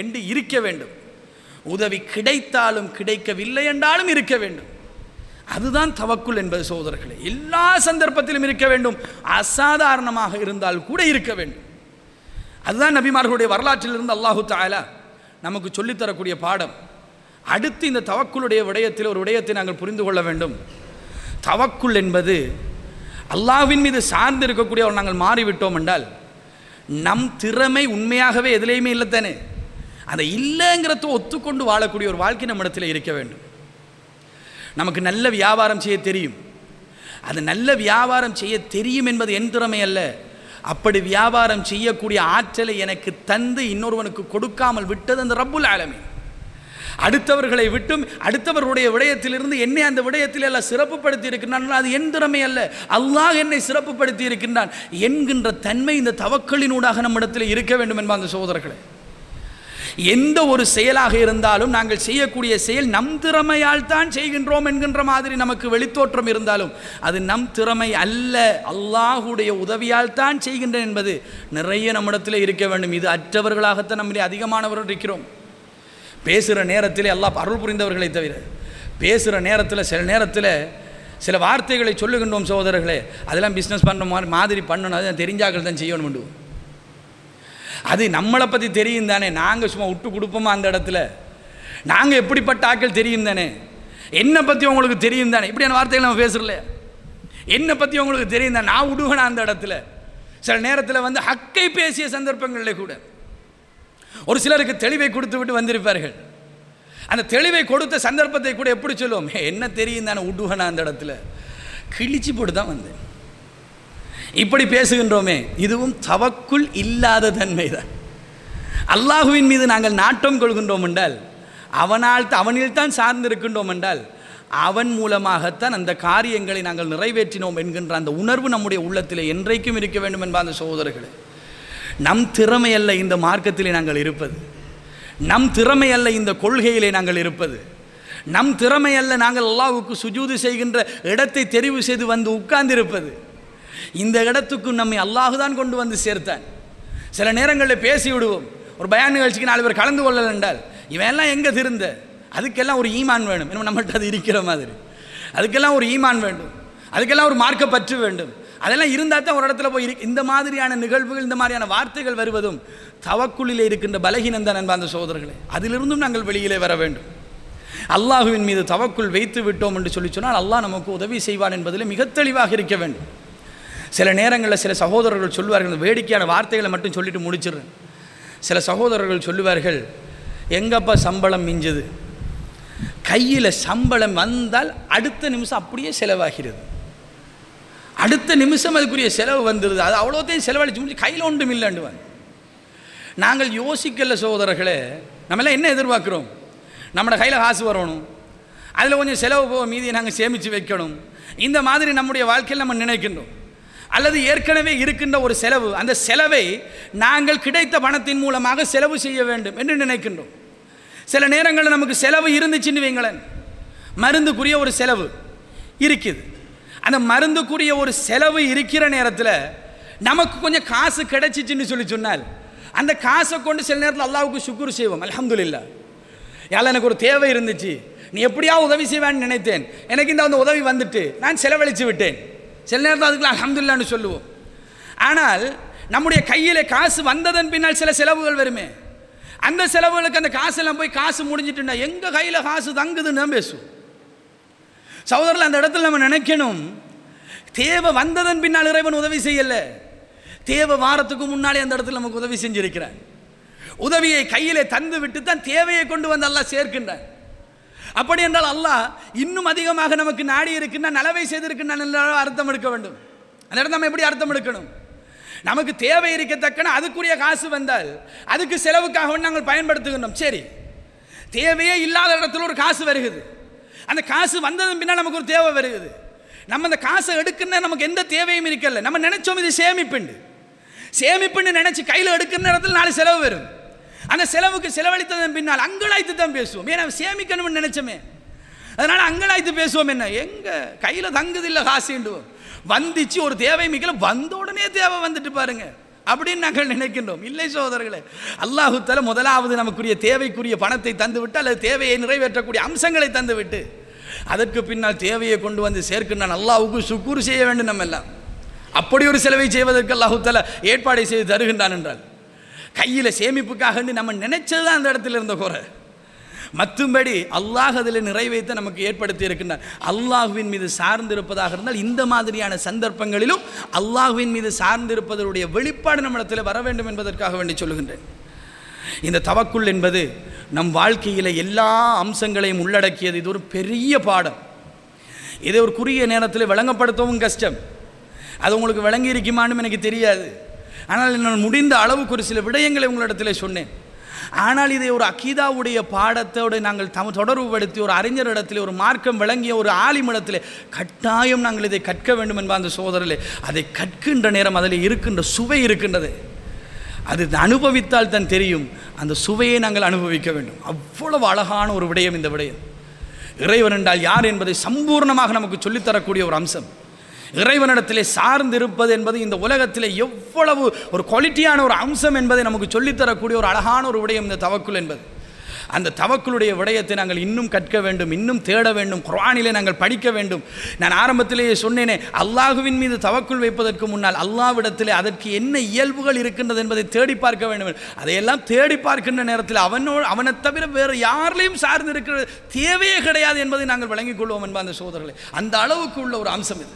என்று இருக்க வேண்டும். உதவி கிடைத்தாலும் கிடைக்கவில்லை என்றாலும் இருக்க வேண்டும். அதுதான் தவக்குல் என்பது சகோதரர்களே. எல்லா சந்தர்ப்பத்திலும் இருக்க வேண்டும், அசாதாரணமாக இருந்தால் கூட இருக்க வேண்டும். அதுதான் நபிமார்களுடைய வரலாற்றிலிருந்து அல்லாஹு தஆலா நமக்கு சொல்லித்தரக்கூடிய பாடம். அடுத்து இந்த தவக்குலுடைய விடயத்தில் ஒரு விடயத்தை நாங்கள் புரிந்து கொள்ள வேண்டும். தவக்குல் என்பது அல்லாஹ்வின் மீது சார்ந்து இருக்கக்கூடிய ஒரு நாங்கள் மாறிவிட்டோம் என்றால் நம் திறமை உண்மையாகவே எதிலையுமே இல்லைத்தானே, அதை இல்லைங்கிறத ஒத்துக்கொண்டு வாழக்கூடிய ஒரு வாழ்க்கை நம்ம இடத்துல இருக்க வேண்டும். நமக்கு நல்ல வியாபாரம் செய்ய தெரியும், அது நல்ல வியாபாரம் செய்ய தெரியும் என்பது என் திறமை அல்ல. அப்படி வியாபாரம் செய்யக்கூடிய ஆற்றலை எனக்கு தந்து இன்னொருவனுக்கு கொடுக்காமல் விட்டது அந்த ரப்புல் ஆலமீன். அடுத்தவர்களை விட்டும் அடுத்தவர்களுடைய விடயத்திலிருந்து என்னை அந்த விடயத்தில் எல்லாம் சிறப்புப்படுத்தி இருக்கின்றான், அது என் திறமை அல்ல, அல்லாஹ் என்னை சிறப்புப்படுத்தி இருக்கின்றான் என்கின்ற தன்மை இந்த தவக்கலினூடாக நம்மிடத்தில் இருக்க வேண்டும் என்பது அந்த சகோதரர்களே. எந்த ஒரு செயலாக இருந்தாலும் நாங்கள் செய்யக்கூடிய செயல் நம் திறமையால் தான் செய்கின்றோம் என்கின்ற மாதிரி நமக்கு வெளித்தோற்றம் இருந்தாலும் அது நம் திறமை அல்ல, அல்லாஹுடைய உதவியால் தான் செய்கின்றேன் என்பது நிறைய நம்மிடத்தில் இருக்க வேண்டும். இது அற்றவர்களாகத்தான் நம்முடைய அதிகமானவர்கள் இருக்கிறோம். பேசுகிற நேரத்தில் அல்லாஹ் அருள் புரிந்தவர்களை தவிர பேசுகிற நேரத்தில் சில நேரத்தில் சில வார்த்தைகளை சொல்லுகின்றோம் சகோதரர்களே, அதெல்லாம் பிஸ்னஸ் பண்ணுற மாதிரி பண்ணணும், அது தெரிஞ்சாக்கள் தான் செய்யணும். அது நம்மளை பற்றி தெரியும் தானே, நாங்கள் சும்மா விட்டு கொடுப்போமா அந்த இடத்துல, நாங்கள் எப்படிப்பட்ட ஆட்கள் தெரியும் தானே, என்னை பற்றி உங்களுக்கு தெரியும் தானே, இப்படியான வார்த்தைகள் நம்ம பேசுகிறல, என்னை பற்றி உங்களுக்கு தெரியும் தானே, நான் விடுவேனா அந்த இடத்துல. சில நேரத்தில் வந்து ஹக்கை பேசிய சந்தர்ப்பங்களில் கூட ஒரு சிலருக்கு தெளிவை கொடுத்து விட்டு வந்திருப்பார்கள். அந்த தெளிவை கொடுத்த சந்தர்ப்பத்தை கூட எப்படி சொல்லுவோம், என்ன தெரியும் தானே, விடுவேனா அந்த இடத்துல, கிழிச்சு போட்டு தான் வந்தேன். இப்படி பேசுகின்றோமே, இதுவும் தவக்குல் இல்லாத தன்மை தான். அல்லாஹுவின் மீது நாங்கள் நாட்டம் கொள்கின்றோம் என்றால், அவனில் தான் சார்ந்திருக்கின்றோம் என்றால், அவன் மூலமாகத்தான் அந்த காரியங்களை நாங்கள் நிறைவேற்றினோம் என்கின்ற அந்த உணர்வு நம்முடைய உள்ளத்தில் என்றைக்கும் இருக்க வேண்டும் என்பது அந்த சகோதரர்களே. நம் திறமை அல்ல இந்த மார்க்கத்திலே நாங்கள் இருப்பது, நம் திறமை அல்ல இந்த கொள்கையிலே நாங்கள் இருப்பது, நம் திறமை அல்ல நாங்கள் அல்லாஹ்வுக்கு சுஜூது செய்கின்ற இடத்தை தெரிவு செய்து வந்து உட்கார்ந்திருப்பது. இந்த இடத்துக்கு நம்மை அல்லாஹ் தான் கொண்டு வந்து சேர்த்தான். சில நேரங்களில் பேசி விடுவோம், ஒரு பயான் நிகழ்ச்சிக்கு 4 பேர் கலந்து கொள்ளல் என்றால் இவன் எல்லாம் எங்கே திருந்த, அதுக்கெல்லாம் ஒரு ஈமான் வேணும், இன்னும் நம்மகிட்ட அது இருக்கிற மாதிரி, அதுக்கெல்லாம் ஒரு ஈமான் வேண்டும், அதுக்கெல்லாம் ஒரு மார்க்க பற்று வேண்டும், அதெல்லாம் இருந்தால் தான் ஒரு இடத்துல போய் இந்த மாதிரியான நிகழ்வுகள் இந்த மாதிரியான வார்த்தைகள் வருவதும் தவக்குலிலே இருக்கின்ற பலகீனம் தான் என்பது அந்த சகோதரர்களே. அதிலிருந்தும் நாங்கள் வெளியிலே வர வேண்டும். அல்லாஹுவின் மீது தவக்குல் வைத்து விட்டோம் என்று சொன்னால் அல்லாஹ் நமக்கு உதவி செய்வான் என்பதில் மிக தெளிவாக இருக்க வேண்டும். சில நேரங்களில் சில சகோதரர்கள் சொல்லுவார்கள், வேடிக்கையான வார்த்தைகளை மட்டும் சொல்லிட்டு முடிச்சிடுறேன். சில சகோதரர்கள் சொல்லுவார்கள், எங்கப்பா சம்பளம் மிஞ்சுது, கையில் சம்பளம் வந்தால் அடுத்த நிமிஷம் அப்படியே செலவாகிறது, அடுத்த நிமிஷம் அதுக்குரிய செலவு வந்துடுது, அது அவ்வளோத்தையும் செலவழிச்சு முடிச்சு கையில் ஒன்றும் இல்லைண்டுவாங்க. நாங்கள் யோசிக்கல சகோதரர்களே, நம்மளாம் என்ன எதிர்பார்க்குறோம், நம்மளோட கையில் காசு வரணும், அதில் கொஞ்சம் செலவு போக மீதியை நாங்கள் சேமித்து வைக்கணும், இந்த மாதிரி நம்முடைய வாழ்க்கையில் நம்ம நினைக்கின்றோம். அல்லது ஏற்கனவே இருக்கின்ற ஒரு செலவு, அந்த செலவை நாங்கள் கிடைத்த பணத்தின் மூலமாக செலவு செய்ய வேண்டும் என்று நினைக்கின்றோம். சில நேரங்களில் நமக்கு செலவு இருந்துச்சுன்னு வைங்களேன், மருந்துக்குரிய ஒரு செலவு இருக்குது, அந்த மருந்துக்குரிய ஒரு செலவு இருக்கிற நேரத்தில் நமக்கு கொஞ்சம் காசு கிடைச்சிச்சின்னு சொன்னால் அந்த காசை கொண்டு சில நேரத்தில் அல்லாஹ்வுக்கு சுக்ர் செய்வோம். அல்ஹம்துலில்லாஹ், யால எனக்கு ஒரு தேவை இருந்துச்சு, நீ எப்படியா உதவி செய்வான்னு நினைத்தேன், எனக்கு இந்த அந்த உதவி வந்துட்டு நான் செலவழித்து விட்டேன். சில நேரத்தில் அதுக்குலாம் அல்ஹம்துலில்லாஹ்னு சொல்லுவோம். ஆனால் நம்முடைய கையில் காசு வந்ததன் பின்னால் சில செலவுகள் வருமே, அந்த செலவுகளுக்கு அந்த காசெல்லாம் போய் காசு முடிஞ்சிட்டுன்னா எங்கள் கையில் காசு தங்குதுன்னு தான் பேசுவோம். சகோதரர்கள், அந்த இடத்துல நம்ம நினைக்கணும், தேவை வந்ததன் பின்னால் இறைவன் உதவி செய்யலை, தேவை வாரத்துக்கு முன்னாலே அந்த இடத்துல நமக்கு உதவி செஞ்சிருக்கிறான். உதவியை கையிலே தந்து விட்டு தான் தேவையை கொண்டு வந்து அல்லாஹ் சேர்க்கின்றான். அப்படி என்றால் அல்லாஹ் இன்னும் அதிகமாக நமக்கு நாடி இருக்கின்ற நலவை செய்திருக்கின்றான் அர்த்தம் எடுக்க வேண்டும். அந்த இடத்துல நம்ம எப்படி அர்த்தம் எடுக்கணும்? நமக்கு தேவை இருக்கத்தக்கன அதுக்குரிய காசு வந்தால் அதுக்கு செலவுக்காக நாங்கள் பயன்படுத்துகின்றோம். சரி, தேவையே இல்லாத இடத்துல ஒரு காசு வருகிறது. அந்த காசு வந்ததன் பின்னால் நமக்கு ஒரு தேவை வருகிறது. நம்ம அந்த காசை எடுக்கணும், நமக்கு எந்த தேவையும் இருக்கல. நம்ம நினைச்சோம் இது சேமிப்புன்னு நினைச்சு கையில் எடுக்கிற இடத்துல நாலு செலவு வரும். அந்த செலவுக்கு செலவழித்ததன் பின்னால் அங்கலாய்த்து தான் பேசுவோம். ஏன்னா சேமிக்கணும்னு நினைச்சோமே, அதனால அங்கலாய்த்து பேசுவோம். என்ன எங்க கையில் தங்குதில்லை காசுண்டுவோம். வந்துச்சு ஒரு தேவை மிக்கல, வந்த உடனே தேவை வந்துட்டு பாருங்க அப்படின்னு நாங்கள் நினைக்கின்றோம். இல்லை சகோதரர்களே, அல்லாஹு தஆலா முதலாவது நமக்குரிய தேவைக்குரிய பணத்தை தந்துவிட்டு அல்லது தேவையை நிறைவேற்றக்கூடிய அம்சங்களை தந்துவிட்டு அதற்கு பின்னால் தேவையை கொண்டு வந்து சேர்க்கின்றான். அல்லாஹ்வுக்கு சுக்கூர் செய்ய வேண்டும். நம்ம எல்லாம் அப்படி ஒரு செலவை செய்வதற்கு அல்லாஹு தஆலா ஏற்பாடை செய்து தருகின்றான் என்றால் கையில் சேமிப்புக்காக நம்ம நினைச்சது தான் அந்த இடத்துல இருந்த குறை. மற்றும்படி அல்லாஹ் அதில் நிறைவேற்ற நமக்கு ஏற்படுத்தி இருக்கின்றார். அல்லாஹ்வின் மீது சார்ந்திருப்பதாக இருந்தால் இந்த மாதிரியான சந்தர்ப்பங்களிலும் அல்லாஹ்வின் மீது சார்ந்திருப்பதனுடைய வெளிப்பாடு நம்மிடத்தில் வர வேண்டும் என்பதற்காக வேண்டி சொல்லுகின்றேன். இந்த தவக்குல் என்பது நம் வாழ்க்கையில் எல்லா அம்சங்களையும் உள்ளடக்கியது. இது ஒரு பெரிய பாடம். இதை ஒரு குறுகிய நேரத்தில் விளங்கப்படுத்தவும் கஷ்டம். அது உங்களுக்கு விளங்கி இருக்குமான்னு எனக்கு தெரியாது. ஆனால் நான் முடிந்த அளவுக்கு ஒரு சில விடயங்களை உங்களிடத்தில் சொன்னேன். ஆனால் இதை ஒரு அகீதாவுடைய பாடத்தோடு நாங்கள் தொடர்புபடுத்தி ஒரு அறிஞரிடத்தில் ஒரு மார்க்கம் விளங்கிய ஒரு ஆலிமிடத்தில் கட்டாயம் நாங்கள் இதை கற்க வேண்டும் என்ப அந்த சோதரிலே அதை கற்கின்ற நேரம் அதில் இருக்கின்ற சுவை இருக்கின்றது. அது அனுபவித்தால் தான் தெரியும். அந்த சுவையை நாங்கள் அனுபவிக்க வேண்டும். அவ்வளவு அழகான ஒரு விடயம் இந்த விடயம். இறைவன் என்றால் யார் என்பதை சம்பூர்ணமாக நமக்கு சொல்லித்தரக்கூடிய ஒரு அம்சம். இறைவனிடத்திலே சார்ந்திருப்பது என்பது இந்த உலகத்தில் எவ்வளவு ஒரு குவாலிட்டியான ஒரு அம்சம் என்பதை நமக்கு சொல்லித்தரக்கூடிய ஒரு அழகான ஒரு விடயம் இந்த தவக்குல் என்பது. அந்த தவக்குலுடைய விடயத்தை நாங்கள் இன்னும் கற்க வேண்டும், இன்னும் தேட வேண்டும். குர்ஆனிலே நாங்கள் படிக்க வேண்டும். நான் ஆரம்பத்திலேயே சொன்னேனே, அல்லாஹுவின் மீது தவக்குல் வைப்பதற்கு முன்னால் அல்லாஹ்விடத்திலே அதற்கு என்ன இயல்புகள் இருக்கின்றது என்பதை தேடி பார்க்க வேண்டும். அதையெல்லாம் தேடி பார்க்கின்ற நேரத்தில் அவனை தவிர வேறு யாரிலையும் சார்ந்து இருக்கிற தேவையே கிடையாது என்பதை நாங்கள் விளங்கிக் கொள்வோம் என்பது அந்த சோதரர்களே. அந்த அளவுக்கு உள்ள ஒரு அம்சம் இது.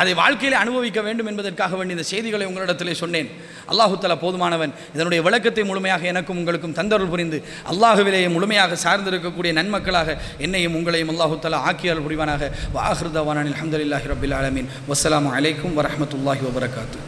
அதை வாழ்க்கையில் அனுபவிக்க வேண்டும் என்பதற்காக வேண்டிய இந்த செய்திகளை உங்களிடத்திலே சொன்னேன். அல்லாஹு தஆலா போதுமானவன். இதனுடைய விளக்கத்தை முழுமையாக எனக்கும் உங்களுக்கும் தந்தருள் புரிந்து அல்லாஹுவிலேயே முழுமையாக சார்ந்திருக்கக்கூடிய நன்மக்களாக என்னையும் உங்களையும் அல்லாஹு தஆலா ஆக்கியருள் புரிவானாக. வ ஆகிரு தஅவானா அல்ஹம்துலில்லாஹி ரப்பில் ஆலமீன். வஸ்ஸலாமு அலைக்கும் வரஹ்மத்துல்லாஹி வபரகாத்துஹு.